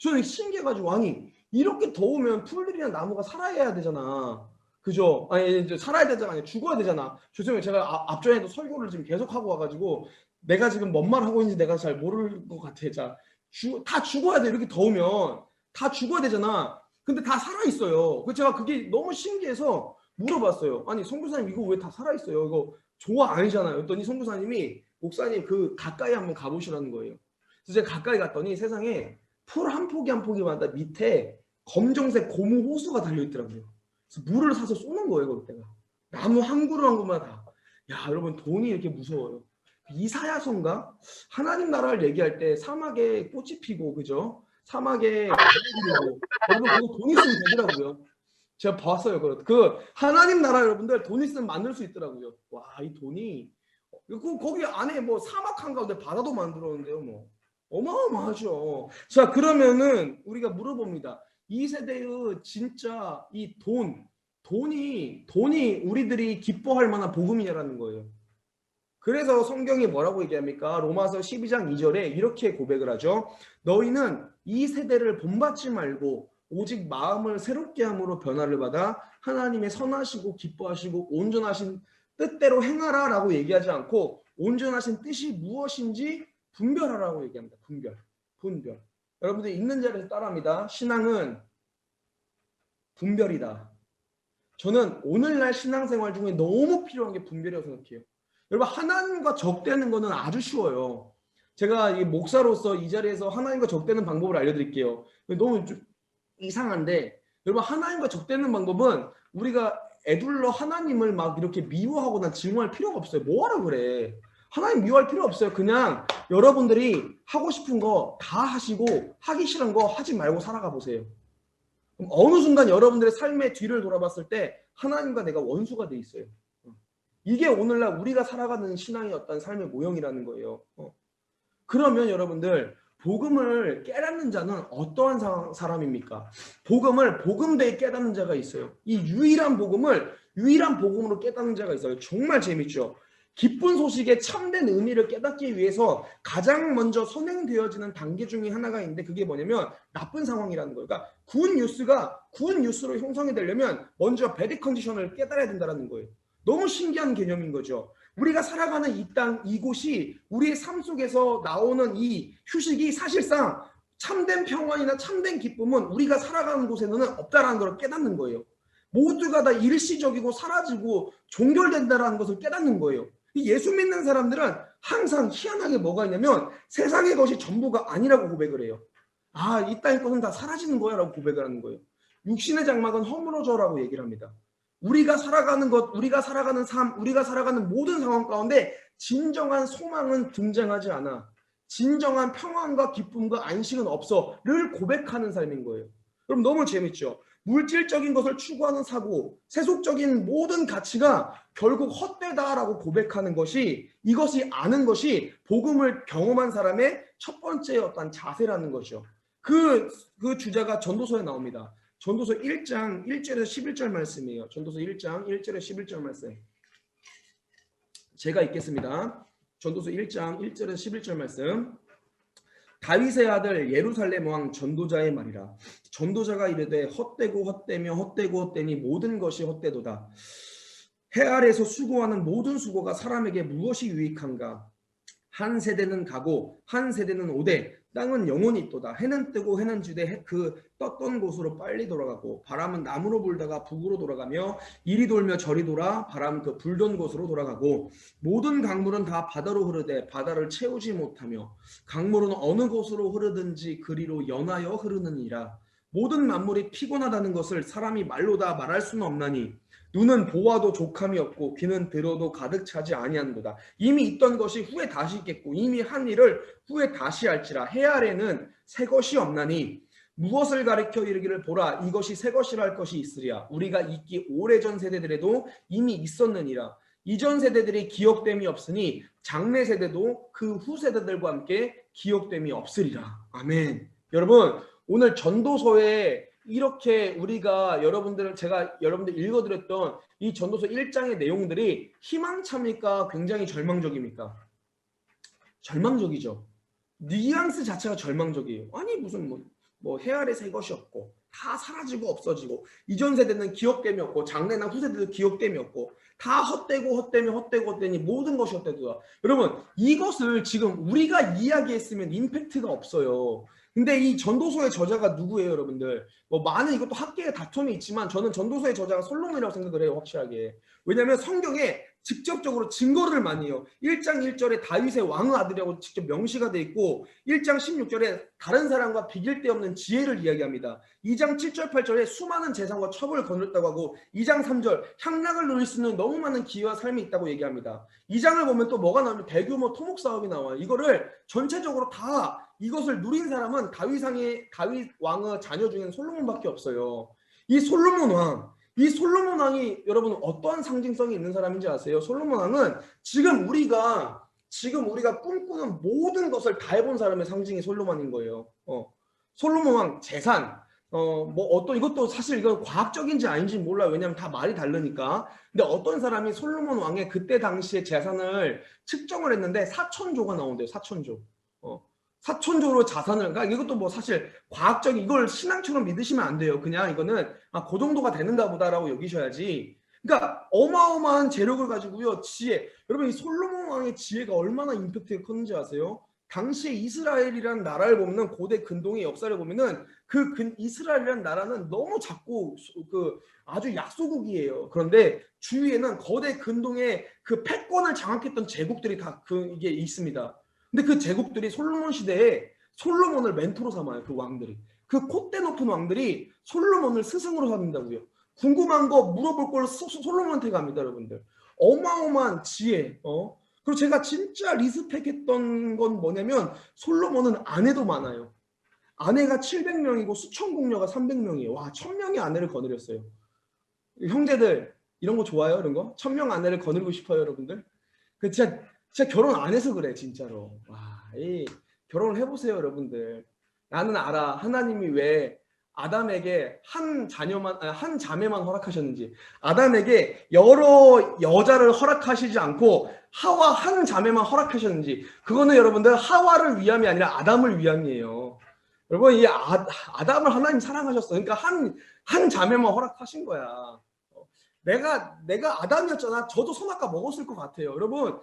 저는 신기해가지고 아니 이렇게 더우면 풀들이나 나무가 살아야 되잖아. 그죠? 아니 이제 살아야 되잖아. 아니 죽어야 되잖아. 죄송해요. 제가 앞전에도 설교를 지금 계속 하고 와가지고 내가 지금 뭔 말 하고 있는지 내가 잘 모를 것 같아. 자, 다 죽어야 돼. 이렇게 더우면. 다 죽어야 되잖아. 근데 다 살아있어요. 제가 그게 너무 신기해서 물어봤어요. 아니 선교사님 이거 왜 다 살아있어요? 이거 조화 아니잖아요. 그랬더니 선교사님이 목사님 그 가까이 한번 가보시라는 거예요. 그래서 제가 가까이 갔더니 세상에 풀 한 포기 한 포기마다 밑에 검정색 고무 호수가 달려있더라고요. 그래서 물을 사서 쏘는 거예요. 그때가 나무 한 그루 한 그루마다 다. 야 여러분 돈이 이렇게 무서워요. 이사야서인가? 하나님 나라를 얘기할 때 사막에 꽃이 피고 그죠? 사막에 여러분 그거 돈 있으면 되더라고요. 제가 봤어요. 그 하나님 나라 여러분들 돈 있으면 만들 수 있더라고요. 와 이 돈이 거기 안에 뭐 사막 한가운데 바다도 만들었는데요. 뭐 어마어마하죠. 자 그러면은 우리가 물어봅니다. 이 세대의 진짜 이 돈이 우리들이 기뻐할 만한 복음이냐라는 거예요. 그래서 성경이 뭐라고 얘기합니까? 로마서 12장 2절에 이렇게 고백을 하죠. 너희는 이 세대를 본받지 말고 오직 마음을 새롭게 함으로 변화를 받아 하나님의 선하시고 기뻐하시고 온전하신 뜻대로 행하라 라고 얘기하지 않고 온전하신 뜻이 무엇인지 분별하라고 얘기합니다. 분별. 여러분들 읽는 자리에서 따라합니다. 신앙은 분별이다. 저는 오늘날 신앙생활 중에 너무 필요한 게 분별이라고 생각해요. 여러분 하나님과 적대는 거는 아주 쉬워요. 제가 목사로서 이 자리에서 하나님과 적대는 방법을 알려드릴게요. 너무 좀 이상한데 여러분 하나님과 적대는 방법은 우리가 애둘러 하나님을 막 이렇게 미워하거나 증오할 필요가 없어요. 뭐하라 그래. 하나님 미워할 필요 없어요. 그냥 여러분들이 하고 싶은 거 다 하시고 하기 싫은 거 하지 말고 살아가 보세요. 어느 순간 여러분들의 삶의 뒤를 돌아봤을 때 하나님과 내가 원수가 돼 있어요. 이게 오늘날 우리가 살아가는 신앙의 어떤 삶의 모형이라는 거예요. 그러면 여러분들 복음을 깨닫는 자는 어떠한 사람입니까? 복음을 복음대에 깨닫는 자가 있어요. 이 유일한 복음으로 깨닫는 자가 있어요. 정말 재밌죠. 기쁜 소식의 참된 의미를 깨닫기 위해서 가장 먼저 선행되어지는 단계 중에 하나가 있는데 그게 뭐냐면 나쁜 상황이라는 거예요. 그러니까 굿 뉴스로 형성이 되려면 먼저 배드 컨디션을 깨달아야 된다는 거예요. 너무 신기한 개념인 거죠. 우리가 살아가는 이 땅, 이곳이 우리의 삶 속에서 나오는 이 휴식이 사실상 참된 평안이나 참된 기쁨은 우리가 살아가는 곳에는 없다라는 걸 깨닫는 거예요. 모두가 다 일시적이고 사라지고 종결된다라는 것을 깨닫는 거예요. 예수 믿는 사람들은 항상 희한하게 뭐가 있냐면 세상의 것이 전부가 아니라고 고백을 해요. 아, 이 땅의 것은 다 사라지는 거야 라고 고백을 하는 거예요. 육신의 장막은 허물어져라고 얘기를 합니다. 우리가 살아가는 것, 우리가 살아가는 삶, 우리가 살아가는 모든 상황 가운데 진정한 소망은 등장하지 않아. 진정한 평안과 기쁨과 안식은 없어를 고백하는 삶인 거예요. 그럼 너무 재밌죠. 물질적인 것을 추구하는 사고, 세속적인 모든 가치가 결국 헛되다라고 고백하는 것이 이것이 아는 것이 복음을 경험한 사람의 첫 번째 어떤 자세라는 것이죠. 그 주제가 전도서에 나옵니다. 전도서 1장 1절에서 11절 말씀이에요. 전도서 1장 1절에서 11절 말씀. 제가 읽겠습니다. 전도서 1장 1절에서 11절 말씀. 다윗의 아들 예루살렘 왕 전도자의 말이라. 전도자가 이르되 헛되고 헛되며 헛되고 헛되니 모든 것이 헛되도다. 해 아래에서 수고하는 모든 수고가 사람에게 무엇이 유익한가? 한 세대는 가고 한 세대는 오되 땅은 영원히 있도다. 해는 뜨고 해는 지되 그 떴던 곳으로 빨리 돌아가고 바람은 남으로 불다가 북으로 돌아가며 이리 돌며 저리 돌아 바람 그 불던 곳으로 돌아가고 모든 강물은 다 바다로 흐르되 바다를 채우지 못하며 강물은 어느 곳으로 흐르든지 그리로 연하여 흐르느니라. 모든 만물이 피곤하다는 것을 사람이 말로 다 말할 수는 없나니 눈은 보아도 족함이 없고 귀는 들어도 가득 차지 아니하는도다. 이미 있던 것이 후에 다시 있겠고 이미 한 일을 후에 다시 할지라. 해 아래는 새 것이 없나니 무엇을 가리켜 이르기를 보라 이것이 새 것이라 할 것이 있으리라. 우리가 있기 오래전 세대들에도 이미 있었느니라. 이전 세대들이 기억됨이 없으니 장래 세대도 그 후 세대들과 함께 기억됨이 없으리라. 아멘. 여러분 오늘 전도서에 이렇게 우리가 제가 여러분들 읽어드렸던 이 전도서 1장의 내용들이 희망차입니까? 굉장히 절망적입니까? 절망적이죠. 뉘앙스 자체가 절망적이에요. 아니 무슨 뭐 해 아래 새 것이 없고 다 사라지고 없어지고 이전 세대는 기억됨이 없고 장래나 후세대도 기억됨이 없고 다 헛되니 모든 것이 헛되도다. 여러분 이것을 지금 우리가 이야기했으면 임팩트가 없어요. 근데 이 전도서의 저자가 누구예요, 여러분들? 뭐 많은 이것도 학계의 다툼이 있지만 저는 전도서의 저자가 솔로몬이라고 생각을 해요, 확실하게. 왜냐하면 성경에 직접적으로 증거를 많이 해요. 1장 1절에 다윗의 왕의 아들이라고 직접 명시가 돼 있고 1장 16절에 다른 사람과 비길 데 없는 지혜를 이야기합니다. 2장 7절 8절에 수많은 재산과 첩을 거느렸다고 하고 2장 3절 향락을 누릴 수 있는 너무 많은 기회와 삶이 있다고 얘기합니다. 2장을 보면 또 뭐가 나오면 대규모 토목 사업이 나와요. 이거를 전체적으로 다 이것을 누린 사람은 다윗 왕의 자녀 중에는 솔로몬밖에 없어요. 이 솔로몬 왕이 여러분 어떠한 상징성이 있는 사람인지 아세요? 솔로몬 왕은 지금 우리가 꿈꾸는 모든 것을 다 해본 사람의 상징이 솔로몬인 거예요. 솔로몬 왕 재산, 이것도 사실 이건 과학적인지 아닌지 몰라요. 왜냐하면 다 말이 다르니까. 근데 어떤 사람이 솔로몬 왕의 그때 당시의 재산을 측정을 했는데 4천조가 나온대요. 4천조. 4천조로 자산을, 그러니까 이것도 뭐 사실 과학적인, 이걸 신앙처럼 믿으시면 안 돼요. 그냥 이거는 그 정도가 되는가 보다라고 여기셔야지. 그러니까 어마어마한 재력을 가지고요. 지혜. 여러분 이 솔로몬 왕의 지혜가 얼마나 임팩트가 컸는지 아세요? 당시에 이스라엘이라는 나라를 보면은 고대 근동의 역사를 보면은 이스라엘이라는 나라는 너무 작고 아주 약소국이에요. 그런데 주위에는 거대 근동의 그 패권을 장악했던 제국들이 다 이게 있습니다. 근데 그 제국들이 솔로몬 시대에 솔로몬을 멘토로 삼아요. 그 왕들이. 그 콧대 높은 왕들이 솔로몬을 스승으로 삼는다고요. 궁금한 거 물어볼 걸 솔로몬한테 갑니다, 여러분들. 어마어마한 지혜. 그리고 제가 진짜 리스펙했던 건 뭐냐면 솔로몬은 아내도 많아요. 아내가 700명이고 수천 공녀가 300명이에요. 와, 1000명의 아내를 거느렸어요. 형제들 이런 거 좋아요? 이런 거? 1000명 아내를 거느리고 싶어요, 여러분들? 그 진짜 결혼 안 해서 그래, 진짜로. 와, 결혼을 해보세요, 여러분들. 나는 알아. 하나님이 왜 아담에게 한 자매만 허락하셨는지. 아담에게 여러 여자를 허락하시지 않고 하와 한 자매만 허락하셨는지. 그거는 여러분들 하와를 위함이 아니라 아담을 위함이에요. 여러분, 이 아담을 하나님 사랑하셨어. 그러니까 한 자매만 허락하신 거야. 내가 아담이었잖아. 저도 선악과 먹었을 것 같아요. 여러분,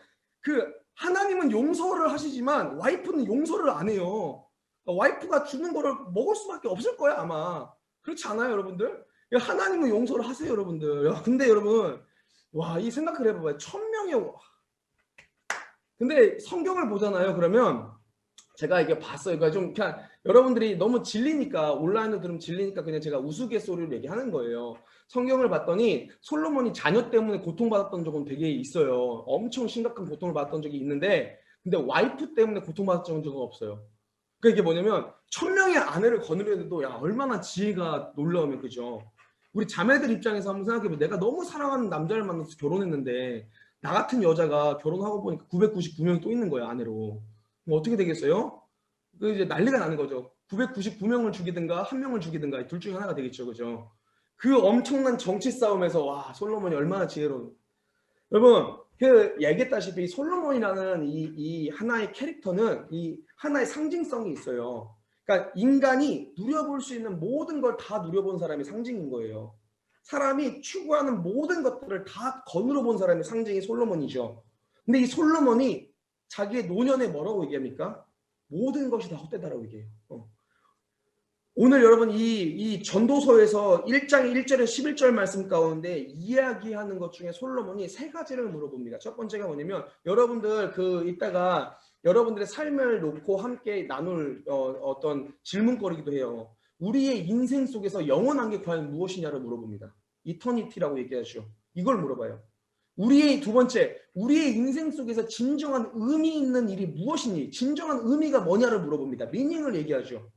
하나님은 용서를 하시지만 와이프는 용서를 안 해요. 와이프가 주는 거를 먹을 수밖에 없을 거야, 아마. 그렇지 않아요, 여러분들? 하나님은 용서를 하세요, 여러분들. 근데 여러분, 와, 이 생각을 해봐봐요. 1000명이. 근데 성경을 보잖아요. 그러면 제가 이게 봤어요. 그러니까 좀 그냥 여러분들이 너무 질리니까, 온라인으로 들으면 질리니까 그냥 제가 우스갯소리로 얘기하는 거예요. 성경을 봤더니 솔로몬이 자녀 때문에 고통받았던 적은 되게 있어요. 엄청 심각한 고통을 받았던 적이 있는데, 근데 와이프 때문에 고통받았던 적은 없어요. 그러니까 이게 뭐냐면 1000명의 아내를 거느려도 야, 얼마나 지혜가 놀라우면, 그죠? 우리 자매들 입장에서 한번 생각해보면, 내가 너무 사랑하는 남자를 만나서 결혼했는데 나 같은 여자가 결혼하고 보니까 999명이 또 있는 거예요, 아내로. 뭐 어떻게 되겠어요? 이제 난리가 나는 거죠. 999명을 죽이든가 한 명을 죽이든가 둘 중에 하나가 되겠죠, 그죠? 그 엄청난 정치 싸움에서 와, 솔로몬이 얼마나 지혜로운. 여러분, 얘기했다시피 솔로몬이라는 이 하나의 캐릭터는 이 하나의 상징성이 있어요. 그러니까 인간이 누려볼 수 있는 모든 걸 다 누려본 사람이 상징인 거예요. 사람이 추구하는 모든 것들을 다 거느려 본 사람의 상징이 솔로몬이죠. 근데 이 솔로몬이 자기의 노년에 뭐라고 얘기합니까? 모든 것이 다 헛되다라고 얘기해요. 오늘 여러분 이 전도서에서 1장 1절에 11절 말씀 가운데 이야기하는 것 중에 솔로몬이 세 가지를 물어봅니다. 첫 번째가 뭐냐면, 여러분들 이따가 여러분들의 삶을 놓고 함께 나눌 어떤 질문거리기도 해요. 우리의 인생 속에서 영원한 게 과연 무엇이냐를 물어봅니다. 이터니티라고 얘기하죠. 이걸 물어봐요. 두 번째, 우리의 인생 속에서 진정한 의미 있는 일이 무엇이니, 진정한 의미가 뭐냐를 물어봅니다. 미닝을 얘기하죠.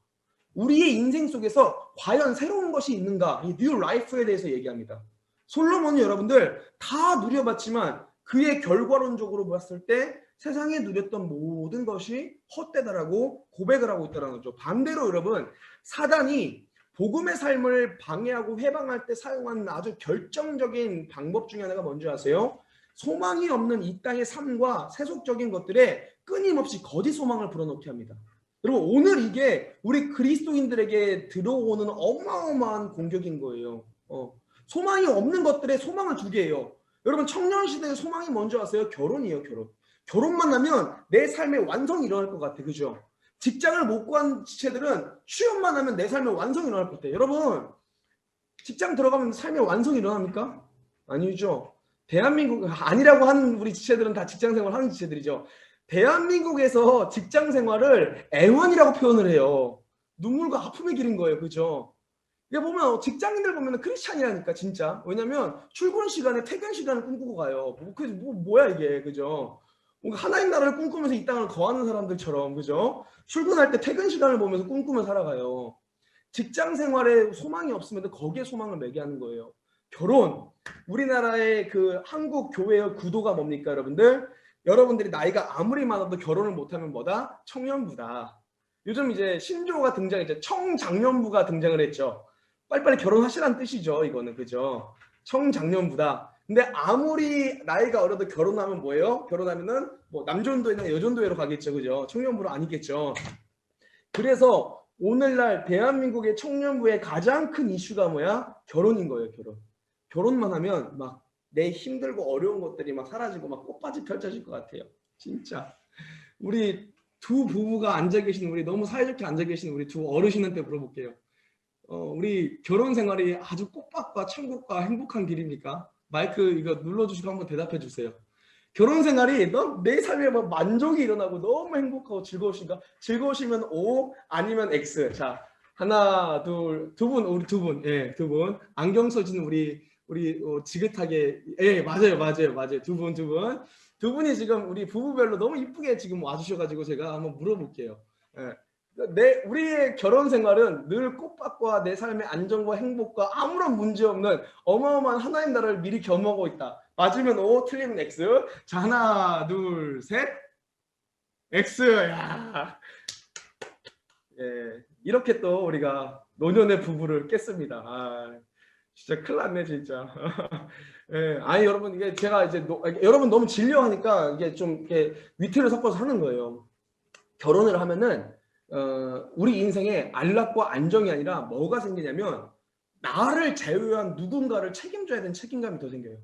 우리의 인생 속에서 과연 새로운 것이 있는가, 이 뉴 라이프에 대해서 얘기합니다. 솔로몬이 여러분들 다 누려봤지만 그의 결과론적으로 봤을 때 세상에 누렸던 모든 것이 헛되다라고 고백을 하고 있다는 거죠. 반대로 여러분, 사단이 복음의 삶을 방해하고 해방할 때 사용하는 아주 결정적인 방법 중에 하나가 뭔지 아세요? 소망이 없는 이 땅의 삶과 세속적인 것들에 끊임없이 거짓 소망을 불어넣게 합니다. 여러분, 오늘 이게 우리 그리스도인들에게 들어오는 어마어마한 공격인 거예요. 소망이 없는 것들에 소망을 두게 해요. 여러분, 청년 시대의 소망이 뭔지 아세요? 결혼이에요, 결혼. 결혼만 하면 내 삶의 완성이 일어날 것 같아, 그죠? 직장을 못 구한 지체들은 취업만 하면 내 삶의 완성이 일어날 것 같아요. 여러분 직장 들어가면 삶의 완성이 일어납니까? 아니죠. 대한민국 아니라고 하는 우리 지체들은 다 직장 생활 하는 지체들이죠. 대한민국에서 직장 생활을 애원이라고 표현을 해요. 눈물과 아픔의 길인 거예요. 그죠? 이게 보면 직장인들 보면 크리스찬이라니까 진짜. 왜냐면 출근 시간에 퇴근 시간을 꿈꾸고 가요. 뭐야 이게. 그죠? 뭔가 하나님 나라를 꿈꾸면서 이 땅을 거하는 사람들처럼. 그죠? 출근할 때 퇴근 시간을 보면서 꿈꾸며 살아가요. 직장 생활에 소망이 없으면 거기에 소망을 매게 하는 거예요. 결혼. 우리나라의 그 한국 교회의 구도가 뭡니까 여러분들? 여러분들이 나이가 아무리 많아도 결혼을 못하면 뭐다? 청년부다. 요즘 이제 신조어가 등장했죠. 청장년부가 등장을 했죠. 빨리빨리 결혼하시라는 뜻이죠. 이거는. 그죠? 청장년부다. 근데 아무리 나이가 어려도 결혼하면 뭐예요? 결혼하면은 뭐 남전도회나 여전도회로 가겠죠. 그죠? 청년부로 아니겠죠. 그래서 오늘날 대한민국의 청년부의 가장 큰 이슈가 뭐야? 결혼인 거예요. 결혼만 하면 막 내 힘들고 어려운 것들이 막 사라지고 막 꽃밭이 펼쳐질 것 같아요. 진짜. 우리 두 부부가 앉아 계신 우리 너무 사이좋게 앉아 계신 우리 두 어르신한테 물어볼게요. 우리 결혼 생활이 아주 꽃밭과 천국과 행복한 길입니까? 마이크 이거 눌러주시고 한번 대답해 주세요. 결혼 생활이 내 삶에 막 만족이 일어나고 너무 행복하고 즐거우신가? 즐거우시면 O 아니면 X. 자, 하나, 둘, 두 분, 우리 두 분, 예, 두 분. 안경 써진 우리 지긋하게, 예, 맞아요. 두 분. 두 분이 지금 우리 부부별로 너무 이쁘게 지금 와주셔가지고 제가 한번 물어볼게요. 예. 우리의 결혼 생활은 늘 꽃밭과 내 삶의 안정과 행복과 아무런 문제 없는 어마어마한 하나님 나라를 미리 겸하고 있다. 맞으면 O, 틀리면 X. 자, 하나, 둘, 셋. X. 야. 예, 이렇게 또 우리가 노년의 부부를 깼습니다. 아, 진짜 큰일 났네, 진짜. 예, 아니, 여러분, 이게 제가 이제, 여러분 너무 진료하니까 이게 좀 이렇게 위트를 섞어서 하는 거예요. 결혼을 하면은, 우리 인생에 안락과 안정이 아니라 뭐가 생기냐면, 나를 제외한 누군가를 책임져야 되는 책임감이 더 생겨요.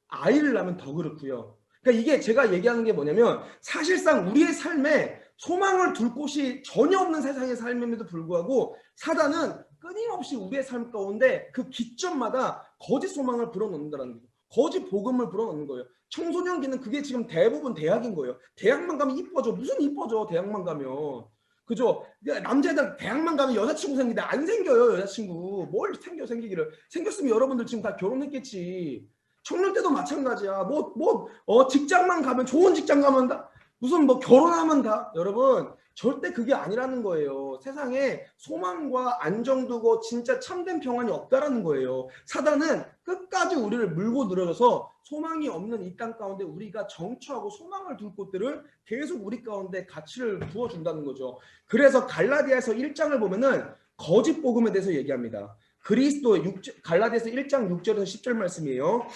아이를 낳으면 더 그렇고요. 그러니까 이게 제가 얘기하는 게 뭐냐면 사실상 우리의 삶에 소망을 둘 곳이 전혀 없는 세상의 삶임에도 불구하고 사단은 끊임없이 우리의 삶 가운데 그 기점마다 거짓 소망을 불어넣는다는 거예요. 거짓 복음을 불어넣는 거예요. 청소년기는 그게 지금 대부분 대학인 거예요. 대학만 가면 이뻐져. 무슨 이뻐져 대학만 가면. 그죠? 남자애들 대학만 가면 여자친구 생기는데 안 생겨요. 여자친구. 뭘 생기기를. 생겼으면 여러분들 지금 다 결혼했겠지. 청년 때도 마찬가지야. 직장만 가면 좋은 직장 가면 다 무슨 뭐 결혼하면 다 여러분 절대 그게 아니라는 거예요. 세상에 소망과 안정 두고 진짜 참된 평안이 없다라는 거예요. 사단은 끝까지 우리를 물고 늘어져서 소망이 없는 이 땅 가운데 우리가 정처하고 소망을 둘 곳들을 계속 우리 가운데 가치를 부어준다는 거죠. 그래서 갈라디아서 1장을 보면은 거짓 복음에 대해서 얘기합니다. 갈라디아서 1장 6절에서 10절 말씀이에요.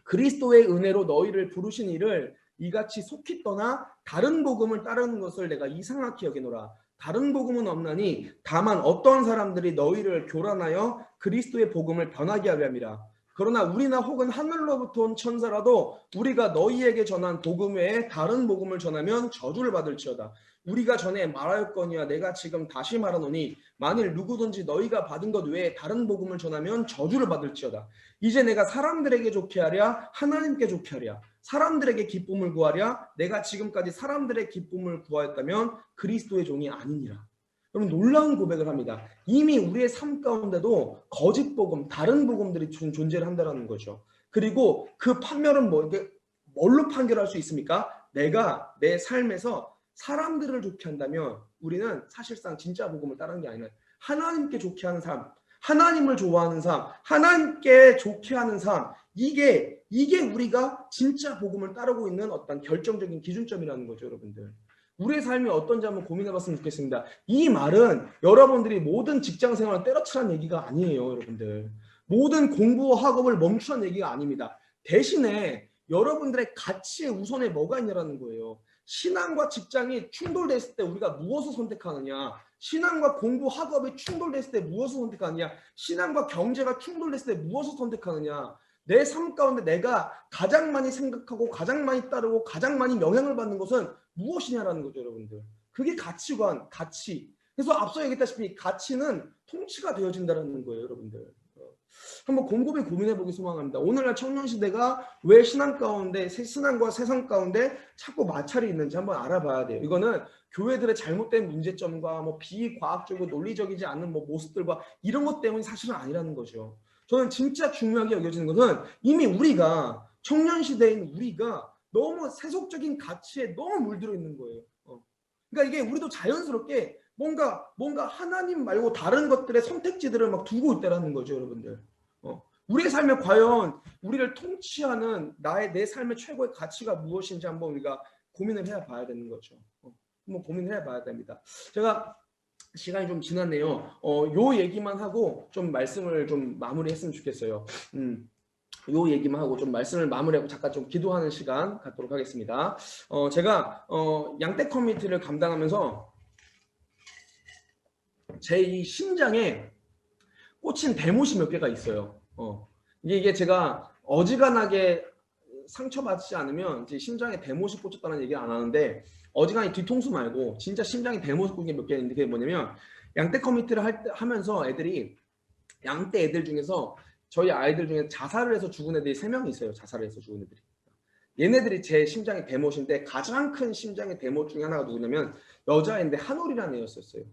그리스도의 은혜로 너희를 부르신 이를 이같이 속히 떠나 다른 복음을 따르는 것을 내가 이상하게 여기노라. 다른 복음은 없나니 다만 어떤 사람들이 너희를 교란하여 그리스도의 복음을 변하게 하려 함이라. 그러나 우리나 혹은 하늘로부터 온 천사라도 우리가 너희에게 전한 복음 외에 다른 복음을 전하면 저주를 받을지어다. 우리가 전에 말하였거니와 내가 지금 다시 말하노니 만일 누구든지 너희가 받은 것 외에 다른 복음을 전하면 저주를 받을지어다. 이제 내가 사람들에게 좋게 하랴 하나님께 좋게 하랴 사람들에게 기쁨을 구하랴 내가 지금까지 사람들의 기쁨을 구하였다면 그리스도의 종이 아니니라. 여러분 놀라운 고백을 합니다. 이미 우리의 삶 가운데도 거짓 복음, 다른 복음들이 존재를 한다는 거죠. 그리고 그 판별은 뭘로 판결할 수 있습니까? 내가 내 삶에서 사람들을 좋게 한다면 우리는 사실상 진짜 복음을 따르는 게 아니라 하나님께 좋게 하는 삶, 하나님을 좋아하는 삶, 하나님께 좋게 하는 삶, 이게 우리가 진짜 복음을 따르고 있는 어떤 결정적인 기준점이라는 거죠, 여러분들. 우리의 삶이 어떤지 한번 고민해봤으면 좋겠습니다. 이 말은 여러분들이 모든 직장 생활을 때려치라는 얘기가 아니에요, 여러분들. 모든 공부와 학업을 멈추라는 얘기가 아닙니다. 대신에 여러분들의 가치의 우선에 뭐가 있냐라는 거예요. 신앙과 직장이 충돌됐을 때 우리가 무엇을 선택하느냐, 신앙과 공부, 학업이 충돌됐을 때 무엇을 선택하느냐, 신앙과 경제가 충돌됐을 때 무엇을 선택하느냐, 내 삶 가운데 내가 가장 많이 생각하고 가장 많이 따르고 가장 많이 영향을 받는 것은 무엇이냐라는 거죠, 여러분들. 그게 가치관, 가치. 그래서 앞서 얘기했다시피 가치는 통치가 되어진다는 거예요, 여러분들. 한번 곰곰이 고민해보기 소망합니다. 오늘날 청년시대가 왜 신앙 가운데, 신앙과 세상 가운데 자꾸 마찰이 있는지 한번 알아봐야 돼요. 이거는 교회들의 잘못된 문제점과 뭐 비과학적이고 논리적이지 않은 뭐 모습들과 이런 것 때문이 사실은 아니라는 거죠. 저는 진짜 중요하게 여겨지는 것은 이미 우리가 청년시대인 우리가 너무 세속적인 가치에 너무 물들어 있는 거예요. 그러니까 이게 우리도 자연스럽게 뭔가 하나님 말고 다른 것들의 선택지들을 막 두고 있다라는 거죠, 여러분들. 우리의 삶에 과연 우리를 통치하는 내 삶의 최고의 가치가 무엇인지 한번 우리가 고민을 해야 봐야 되는 거죠. 한번 고민을 해야 봐야 됩니다. 제가 시간이 좀 지났네요. 요 얘기만 하고 좀 말씀을 좀 마무리했으면 좋겠어요. 요 얘기만 하고 좀 말씀을 마무리하고 잠깐 좀 기도하는 시간 갖도록 하겠습니다. 제가 양떼 커뮤니티를 감당하면서 제 이 심장에 꽂힌 대못이 몇 개가 있어요. 이게 제가 어지간하게 상처받지 않으면 제 심장에 대못이 꽂혔다는 얘기를 안 하는데 어지간히 뒤통수 말고 진짜 심장에 대못이 꽂힌 게 몇 개 있는데 그게 뭐냐면 양떼 커뮤니티를 하면서 애들이 양떼 애들 중에서 저희 아이들 중에 자살을 해서 죽은 애들이 3명이 있어요. 자살을 해서 죽은 애들이. 얘네들이 제 심장의 대못인데 가장 큰 심장의 대못 중에 하나가 누구냐면 여자인데 한올이라는 애였었어요.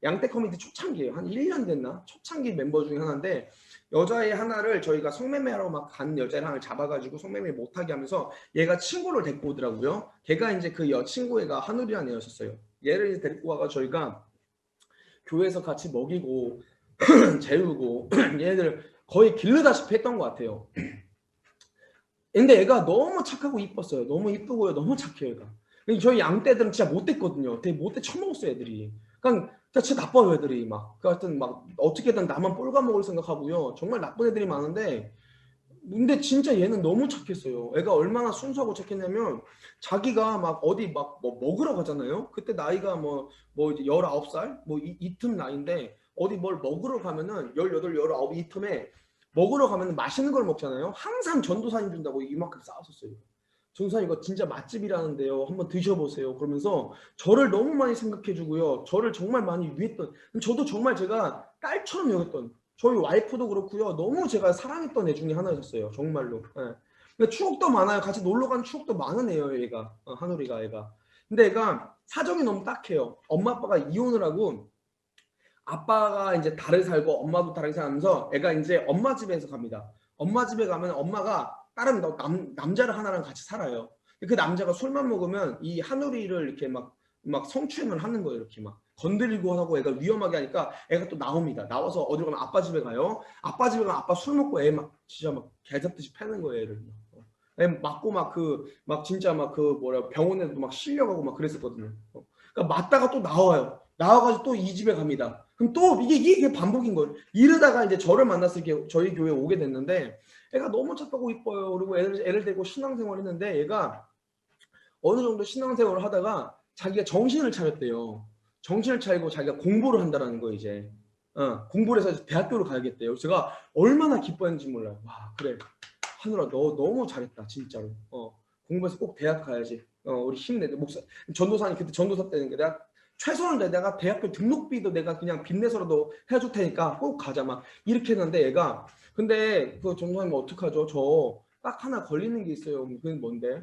양떼 커뮤니티 초창기예요. 한 1년 됐나? 초창기 멤버 중에 하나인데 여자애 하나를 저희가 성매매하러 막 간 여자애를 하나 잡아가지고 성매매 못하게 하면서 얘가 친구를 데리고 오더라고요. 걔가 이제 그 여친구애가 한올이라는 애였었어요. 얘를 데리고 와가 저희가 교회에서 같이 먹이고 재우고 얘네들 거의 기르다시피 했던 것 같아요. 근데 애가 너무 착하고 이뻤어요. 너무 이쁘고요. 너무 착해요, 얘가. 저희 양떼들은 진짜 못됐거든요. 되게 못돼 처먹었어요, 애들이. 그러니까 진짜 나빠요, 애들이 막. 하여튼 막 어떻게든 나만 뻘가먹을 생각하고요. 정말 나쁜 애들이 많은데 근데 진짜 얘는 너무 착했어요. 애가 얼마나 순수하고 착했냐면 자기가 막 어디 막 뭐 먹으러 가잖아요. 그때 나이가 뭐 이제 19살 뭐 이틈 나이인데 어디 뭘 먹으러 가면은 18, 19 이 틈에 먹으러 가면은 맛있는 걸 먹잖아요. 항상 전도사님 준다고 이만큼 싸웠었어요. 전도사님 이거 진짜 맛집이라는데요. 한번 드셔보세요. 그러면서 저를 너무 많이 생각해주고요. 저를 정말 많이 위했던, 저도 정말 제가 딸처럼 여겼던, 저희 와이프도 그렇고요. 너무 제가 사랑했던 애 중에 하나였어요. 정말로. 예. 추억도 많아요. 같이 놀러 간 추억도 많은 애예요, 얘가. 한우리가 애가. 근데 애가 사정이 너무 딱해요. 엄마 아빠가 이혼을 하고 아빠가 이제 다르게 살고 엄마도 다르게 살면서 애가 이제 엄마 집에서 갑니다. 엄마 집에 가면 엄마가 다른 남자를 하나랑 같이 살아요. 그 남자가 술만 먹으면 이 한우리를 이렇게 막 성추행을 하는 거예요. 이렇게 막 건드리고 하고 애가 위험하게 하니까 애가 또 나옵니다. 나와서 어디로 가면 아빠 집에 가요. 아빠 집에 가면 아빠 술 먹고 애 막 진짜 막 개잡듯이 패는 거예요. 애를. 애 맞고 막 진짜 막 그 뭐라 병원에도 막 실려가고 막 그랬었거든요. 그러니까 맞다가 또 나와요. 나와가지고 또 이 집에 갑니다. 그럼 또 이게 반복인 거예요. 이러다가 이제 저를 만나서 이렇게 저희 교회에 오게 됐는데 애가 너무 착하고 이뻐요. 그리고 애를 데리고 신앙생활 했는데 얘가 어느 정도 신앙생활을 하다가 자기가 정신을 차렸대요. 정신을 차리고 자기가 공부를 한다라는 거예요, 이제. 공부를 해서 대학교를 가야겠대요. 제가 얼마나 기뻐했는지 몰라요. 와, 그래. 하늘아, 너 너무 잘했다, 진짜로. 공부해서 꼭 대학 가야지. 우리 힘내. 전도사님 그때 전도사 때니까 내가 최선을 내. 내가 대학교 등록비도 내가 그냥 빚내서라도 해줄 테니까 꼭 가자. 막 이렇게 했는데 얘가 근데 그 전도사님 어떡하죠? 저 딱 하나 걸리는 게 있어요. 그게 뭔데?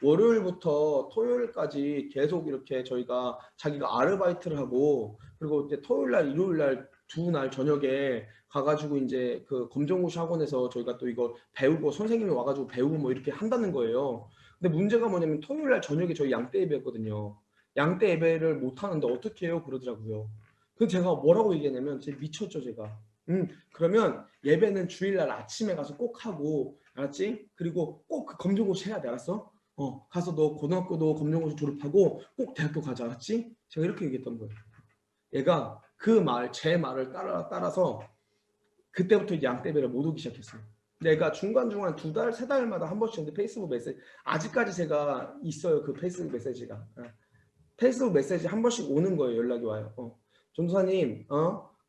월요일부터 토요일까지 계속 이렇게 저희가 자기가 아르바이트를 하고 그리고 이제 토요일날 일요일날 두 날 저녁에 가가지고 이제 그 검정고시 학원에서 저희가 또 이거 배우고 선생님이 와가지고 배우고 뭐 이렇게 한다는 거예요. 근데 문제가 뭐냐면 토요일날 저녁에 저희 양떼 예배였거든요. 양떼 예배를 못 하는데 어떻게 해요? 그러더라고요. 그래서 제가 뭐라고 얘기했냐면 제 미쳤죠 제가. 그러면 예배는 주일날 아침에 가서 꼭 하고 알았지? 그리고 꼭 그 검정고시 해야 돼 알았어? 가서 너 고등학교도 검정고시 졸업하고 꼭 대학교 가자 알았지? 제가 이렇게 얘기했던 거예요. 얘가 제 말을 따라서 그때부터 이제 양떼배를 못 오기 시작했어요. 내가 중간중간 2달, 3달마다 한 번씩 페이스북 메시지 아직까지 제가 있어요. 그 페이스북 메시지가. 페이스북 메시지 한 번씩 오는 거예요. 연락이 와요. 전도사님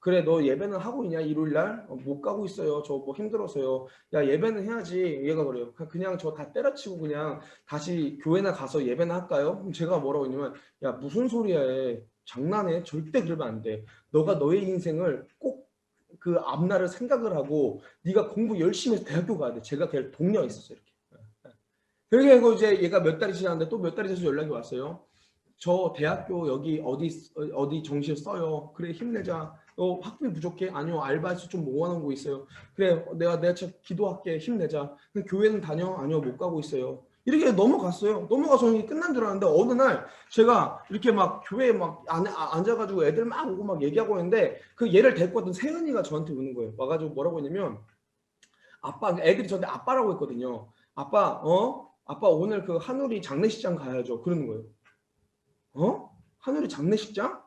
그래 너 예배는 하고 있냐 일요일날? 못 가고 있어요. 저 뭐 힘들어서요. 야 예배는 해야지. 얘가 그래요. 그냥 저 다 때려치고 그냥 다시 교회나 가서 예배나 할까요? 그럼 제가 뭐라고 했냐면 야 무슨 소리야 해. 장난해. 절대 그러면 안 돼. 너가 너의 인생을 꼭 그 앞날을 생각을 하고 네가 공부 열심히 해서 대학교 가야 돼. 제가 걔를 독려했었어요. 이렇게. 그렇게 하고 이제 얘가 몇 달이 지났는데 또 몇 달이 지나서 연락이 왔어요. 저 대학교 여기 어디 정시에 써요. 그래 힘내자. 너 학비 부족해? 아니요 알바에서 좀 모아놓은 거 있어요. 그래 내가 진짜 기도할게 힘내자. 근데 교회는 다녀? 아니요 못 가고 있어요. 이렇게 넘어갔어요. 넘어가서 이게 끝난 줄 알았는데 어느 날 제가 이렇게 막 교회에 막 앉아가지고 애들 막 오고 막 얘기하고 있는데 그 얘를 데리고 왔던 세은이가 저한테 오는 거예요. 와가지고 뭐라고 했냐면 아빠 애들이 저한테 아빠라고 했거든요. 아빠 아빠 오늘 그 한우리 장례식장 가야죠. 그러는 거예요. 한우리 장례식장?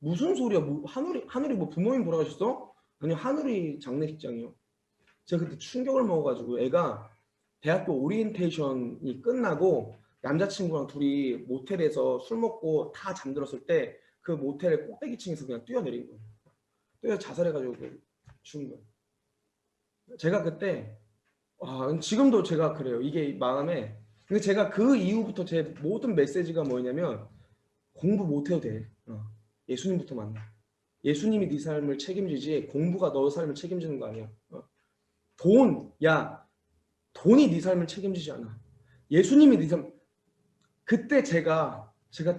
무슨 소리야? 뭐 한우리 뭐 부모님 돌아가셨어? 아니요 한우리 장례식장이요. 제가 그때 충격을 먹어가지고 애가 대학교 오리엔테이션이 끝나고 남자친구랑 둘이 모텔에서 술 먹고 다 잠들었을 때 그 모텔의 꼭대기층에서 그냥 뛰어내린 거예요. 뛰어 자살해가지고 죽은 거예요. 제가 그때 지금도 제가 그래요. 이게 마음에. 근데 제가 그 이후부터 제 모든 메시지가 뭐냐면 공부 못해도 돼. 예수님부터 만나. 예수님이 네 삶을 책임지지 공부가 너 삶을 책임지는 거 아니야. 돈이 네 삶을 책임지지 않아. 예수님이 네 삶. 그때 제가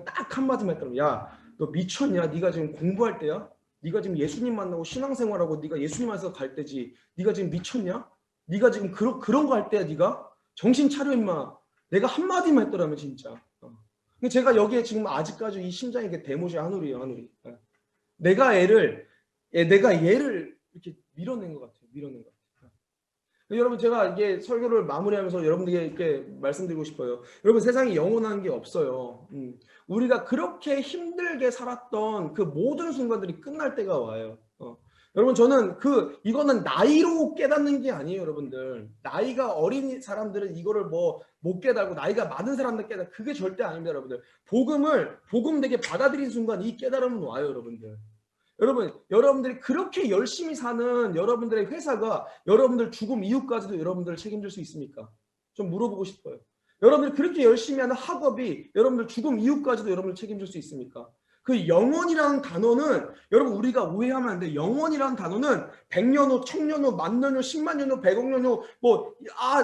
딱 한마디만 했더라고. 야, 너 미쳤냐? 네가 지금 공부할 때야? 네가 지금 예수님 만나고 신앙생활하고 네가 예수님 안에서 갈 때지. 네가 지금 미쳤냐? 네가 지금 그런 거 할 때야 네가? 정신 차려 임마. 내가 한마디만 했더라면 진짜. 제가 여기에 지금 아직까지 이 심장이 대모시 한우리예요, 한우리. 내가 얘를 이렇게 밀어낸 것 같아요. 밀어낸 것 같아요. 여러분 제가 이게 설교를 마무리하면서 여러분들에게 이렇게 말씀드리고 싶어요. 여러분 세상에 영원한 게 없어요. 우리가 그렇게 힘들게 살았던 그 모든 순간들이 끝날 때가 와요. 여러분 저는 이거는 나이로 깨닫는 게 아니에요, 여러분들. 나이가 어린 사람들은 이거를 뭐 못 깨닫고 나이가 많은 사람들 깨닫 그게 절대 아닙니다, 여러분들. 복음 되게 받아들인 순간 이 깨달음은 와요, 여러분들. 여러분들이 그렇게 열심히 사는 여러분들의 회사가 여러분들 죽음 이후까지도 여러분들을 책임질 수 있습니까? 좀 물어보고 싶어요. 여러분들이 그렇게 열심히 하는 학업이 여러분들 죽음 이후까지도 여러분을 책임질 수 있습니까? 그 영원이라는 단어는 여러분 우리가 오해하면 안 돼. 영원이라는 단어는 100년 후, 1000년 후, 10,000년 후, 10만 년 후, 100억 년 후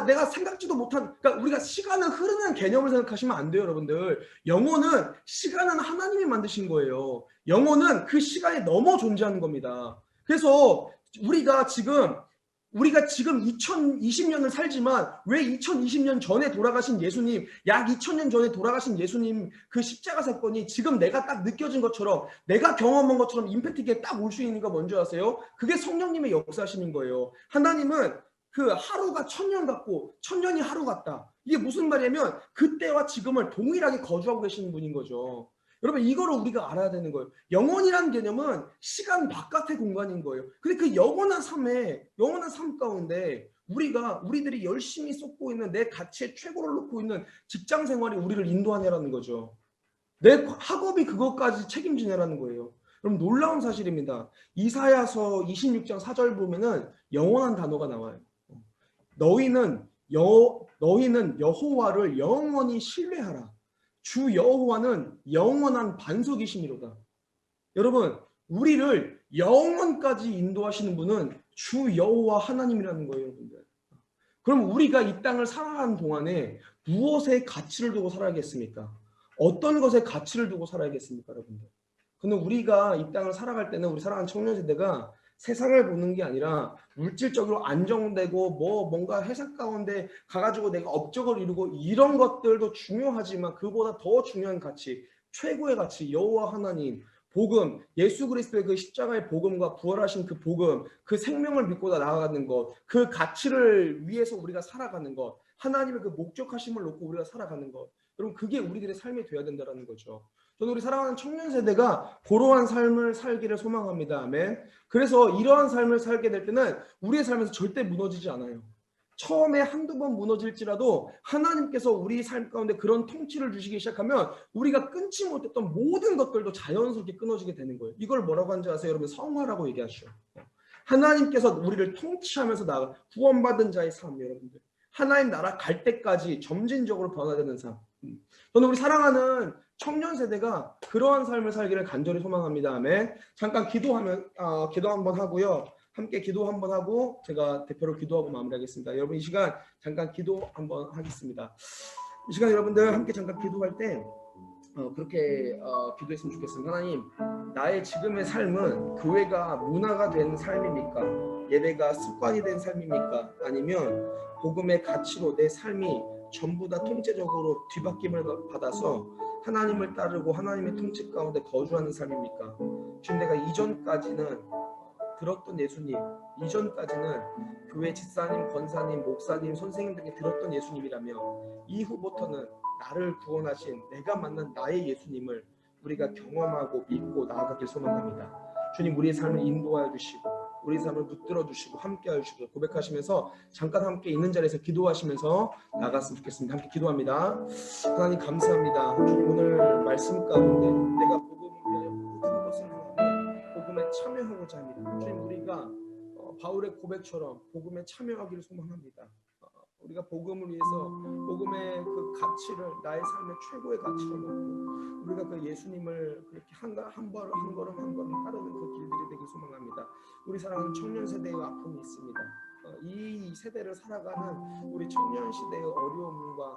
내가 생각지도 못한 그러니까 우리가 시간은 흐르는 개념을 생각하시면 안 돼요, 여러분들. 영혼은 시간은 하나님이 만드신 거예요. 영혼은 그 시간에 넘어 존재하는 겁니다. 그래서 우리가 지금 2020년을 살지만 왜 2020년 전에 돌아가신 예수님, 약 2000년 전에 돌아가신 예수님 그 십자가 사건이 지금 내가 딱 느껴진 것처럼 내가 경험한 것처럼 임팩트 있게 딱 올 수 있는 거 뭔지 아세요? 그게 성령님의 역사심인 거예요. 하나님은 그 하루가 1000년 같고 1000년이 하루 같다. 이게 무슨 말이냐면 그때와 지금을 동일하게 거주하고 계시는 분인 거죠. 여러분 이거를 우리가 알아야 되는 거예요. 영원이라는 개념은 시간 바깥의 공간인 거예요. 근데 그 영원한 삶 가운데 우리들이 열심히 쏟고 있는 내 가치의 최고를 놓고 있는 직장 생활이 우리를 인도하냐라는 거죠. 내 학업이 그것까지 책임지냐라는 거예요. 그럼 놀라운 사실입니다. 이사야서 26장 4절 보면은 영원한 단어가 나와요. 너희는 여호와를 영원히 신뢰하라. 주 여호와는 영원한 반석이시니로다. 여러분 우리를 영원까지 인도하시는 분은 주 여호와 하나님이라는 거예요, 여러분들. 그럼 우리가 이 땅을 살아가는 동안에 무엇에 가치를 두고 살아야겠습니까? 어떤 것에 가치를 두고 살아야겠습니까, 여러분들? 근데 우리가 이 땅을 살아갈 때는 우리 살아가는 청년 세대가 세상을 보는 게 아니라 물질적으로 안정되고 뭔가 회사 가운데 가가지고 내가 업적을 이루고 이런 것들도 중요하지만 그보다 더 중요한 가치, 최고의 가치, 여호와 하나님, 복음, 예수 그리스도의 그 십자가의 복음과 부활하신 그 복음, 그 생명을 믿고 나아가는 것, 그 가치를 위해서 우리가 살아가는 것, 하나님의 그 목적하심을 놓고 우리가 살아가는 것, 여러분 그게 우리들의 삶이 되어야 된다는 거죠. 저는 우리 사랑하는 청년 세대가 그러한 삶을 살기를 소망합니다. 아멘. 그래서 이러한 삶을 살게 될 때는 우리의 삶에서 절대 무너지지 않아요. 처음에 한두 번 무너질지라도 하나님께서 우리 삶 가운데 그런 통치를 주시기 시작하면 우리가 끊지 못했던 모든 것들도 자연스럽게 끊어지게 되는 거예요. 이걸 뭐라고 하는지 아세요? 여러분, 성화라고 얘기하시죠. 하나님께서 우리를 통치하면서 나아가 구원받은 자의 삶, 여러분들. 하나님 나라 갈 때까지 점진적으로 변화되는 삶. 저는 우리 사랑하는 청년 세대가 그러한 삶을 살기를 간절히 소망합니다. 아멘. 잠깐 기도 한번 하고요. 함께 기도 한번 하고 제가 대표로 기도하고 마무리하겠습니다. 여러분, 이 시간 잠깐 기도 한번 하겠습니다. 이 시간 여러분들 함께 잠깐 기도할 때 그렇게 기도했으면 좋겠습니다. 하나님, 나의 지금의 삶은 교회가 문화가 된 삶입니까? 예배가 습관이 된 삶입니까? 아니면 복음의 가치로 내 삶이 전부 다 통째적으로 뒤바뀜을 받아서 하나님을 따르고 하나님의 통치 가운데 거주하는 삶입니까? 지금 내가 이전까지는 들었던 예수님, 이전까지는 교회 집사님, 권사님, 목사님, 선생님들에게 들었던 예수님이라며 이후부터는 나를 구원하신 내가 만난 나의 예수님을 우리가 경험하고 믿고 나아가길 소망합니다. 주님, 우리의 삶을 인도하여 주시고 우리 삶을 붙들어 주시고 함께하여 주시고 고백하시면서 잠깐 함께 있는 자리에서 기도하시면서 나갔으면 좋겠습니다. 함께 기도합니다. 하나님 감사합니다. 주님, 오늘 말씀 가운데 내가 복음을 위하여 모든 것을 하고 복음에 참여하고자 합니다. 주님, 우리가 바울의 고백처럼 복음에 참여하기를 소망합니다. 우리가 복음을 위해서 복음의 그 가치를 나의 삶의 최고의 가치로 놓고 우리가 그 예수님을 그렇게 한 걸음 따르는 그 길들이 되길 소망합니다. 우리 사랑하는 청년 세대의 아픔이 있습니다. 이 세대를 살아가는 우리 청년 시대의 어려움과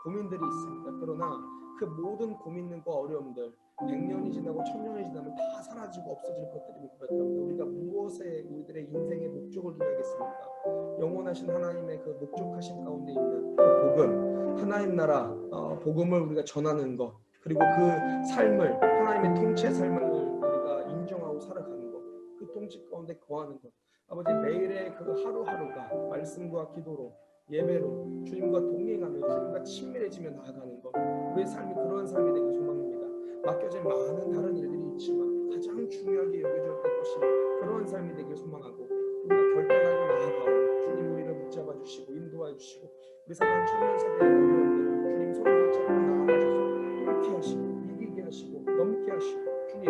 고민들이 있습니다. 그러나 그 모든 고민과 어려움들 100년이 지나고 1000년이 지나면 다 사라지고 없어질 것들이 고백합니다. 우리가 무엇에 우리들의 인생의 목적을 두야겠습니까? 영원하신 하나님의 그 목적하신 가운데 있는 그 복음, 하나님 나라 복음을 우리가 전하는 것, 그리고 그 삶을 하나님의 통치의 삶을 우리가 인정하고 살아가는 것, 그 통치 가운데 거하는 것. 아버지, 매일의 그 하루하루가 말씀과 기도로 예배로 주님과 동행하며 주님과 친밀해지며 나아가는 것, 우리의 삶이 그런 삶이 되길 소망합니다. 맡겨진 많은 다른 일들이 있지만 가장 중요하게 여겨질 것이 그러한 삶이 되길 소망하고 우리가 결단하고 나아가고 주님 우리를 붙잡아 주시고 인도하여 주시고 우리 사랑하는 청년 세대의 어려움들 주님 손을 붙잡고 나아가셔서 뚫게 하시고 이기게 하시고 넘게 하시고 주님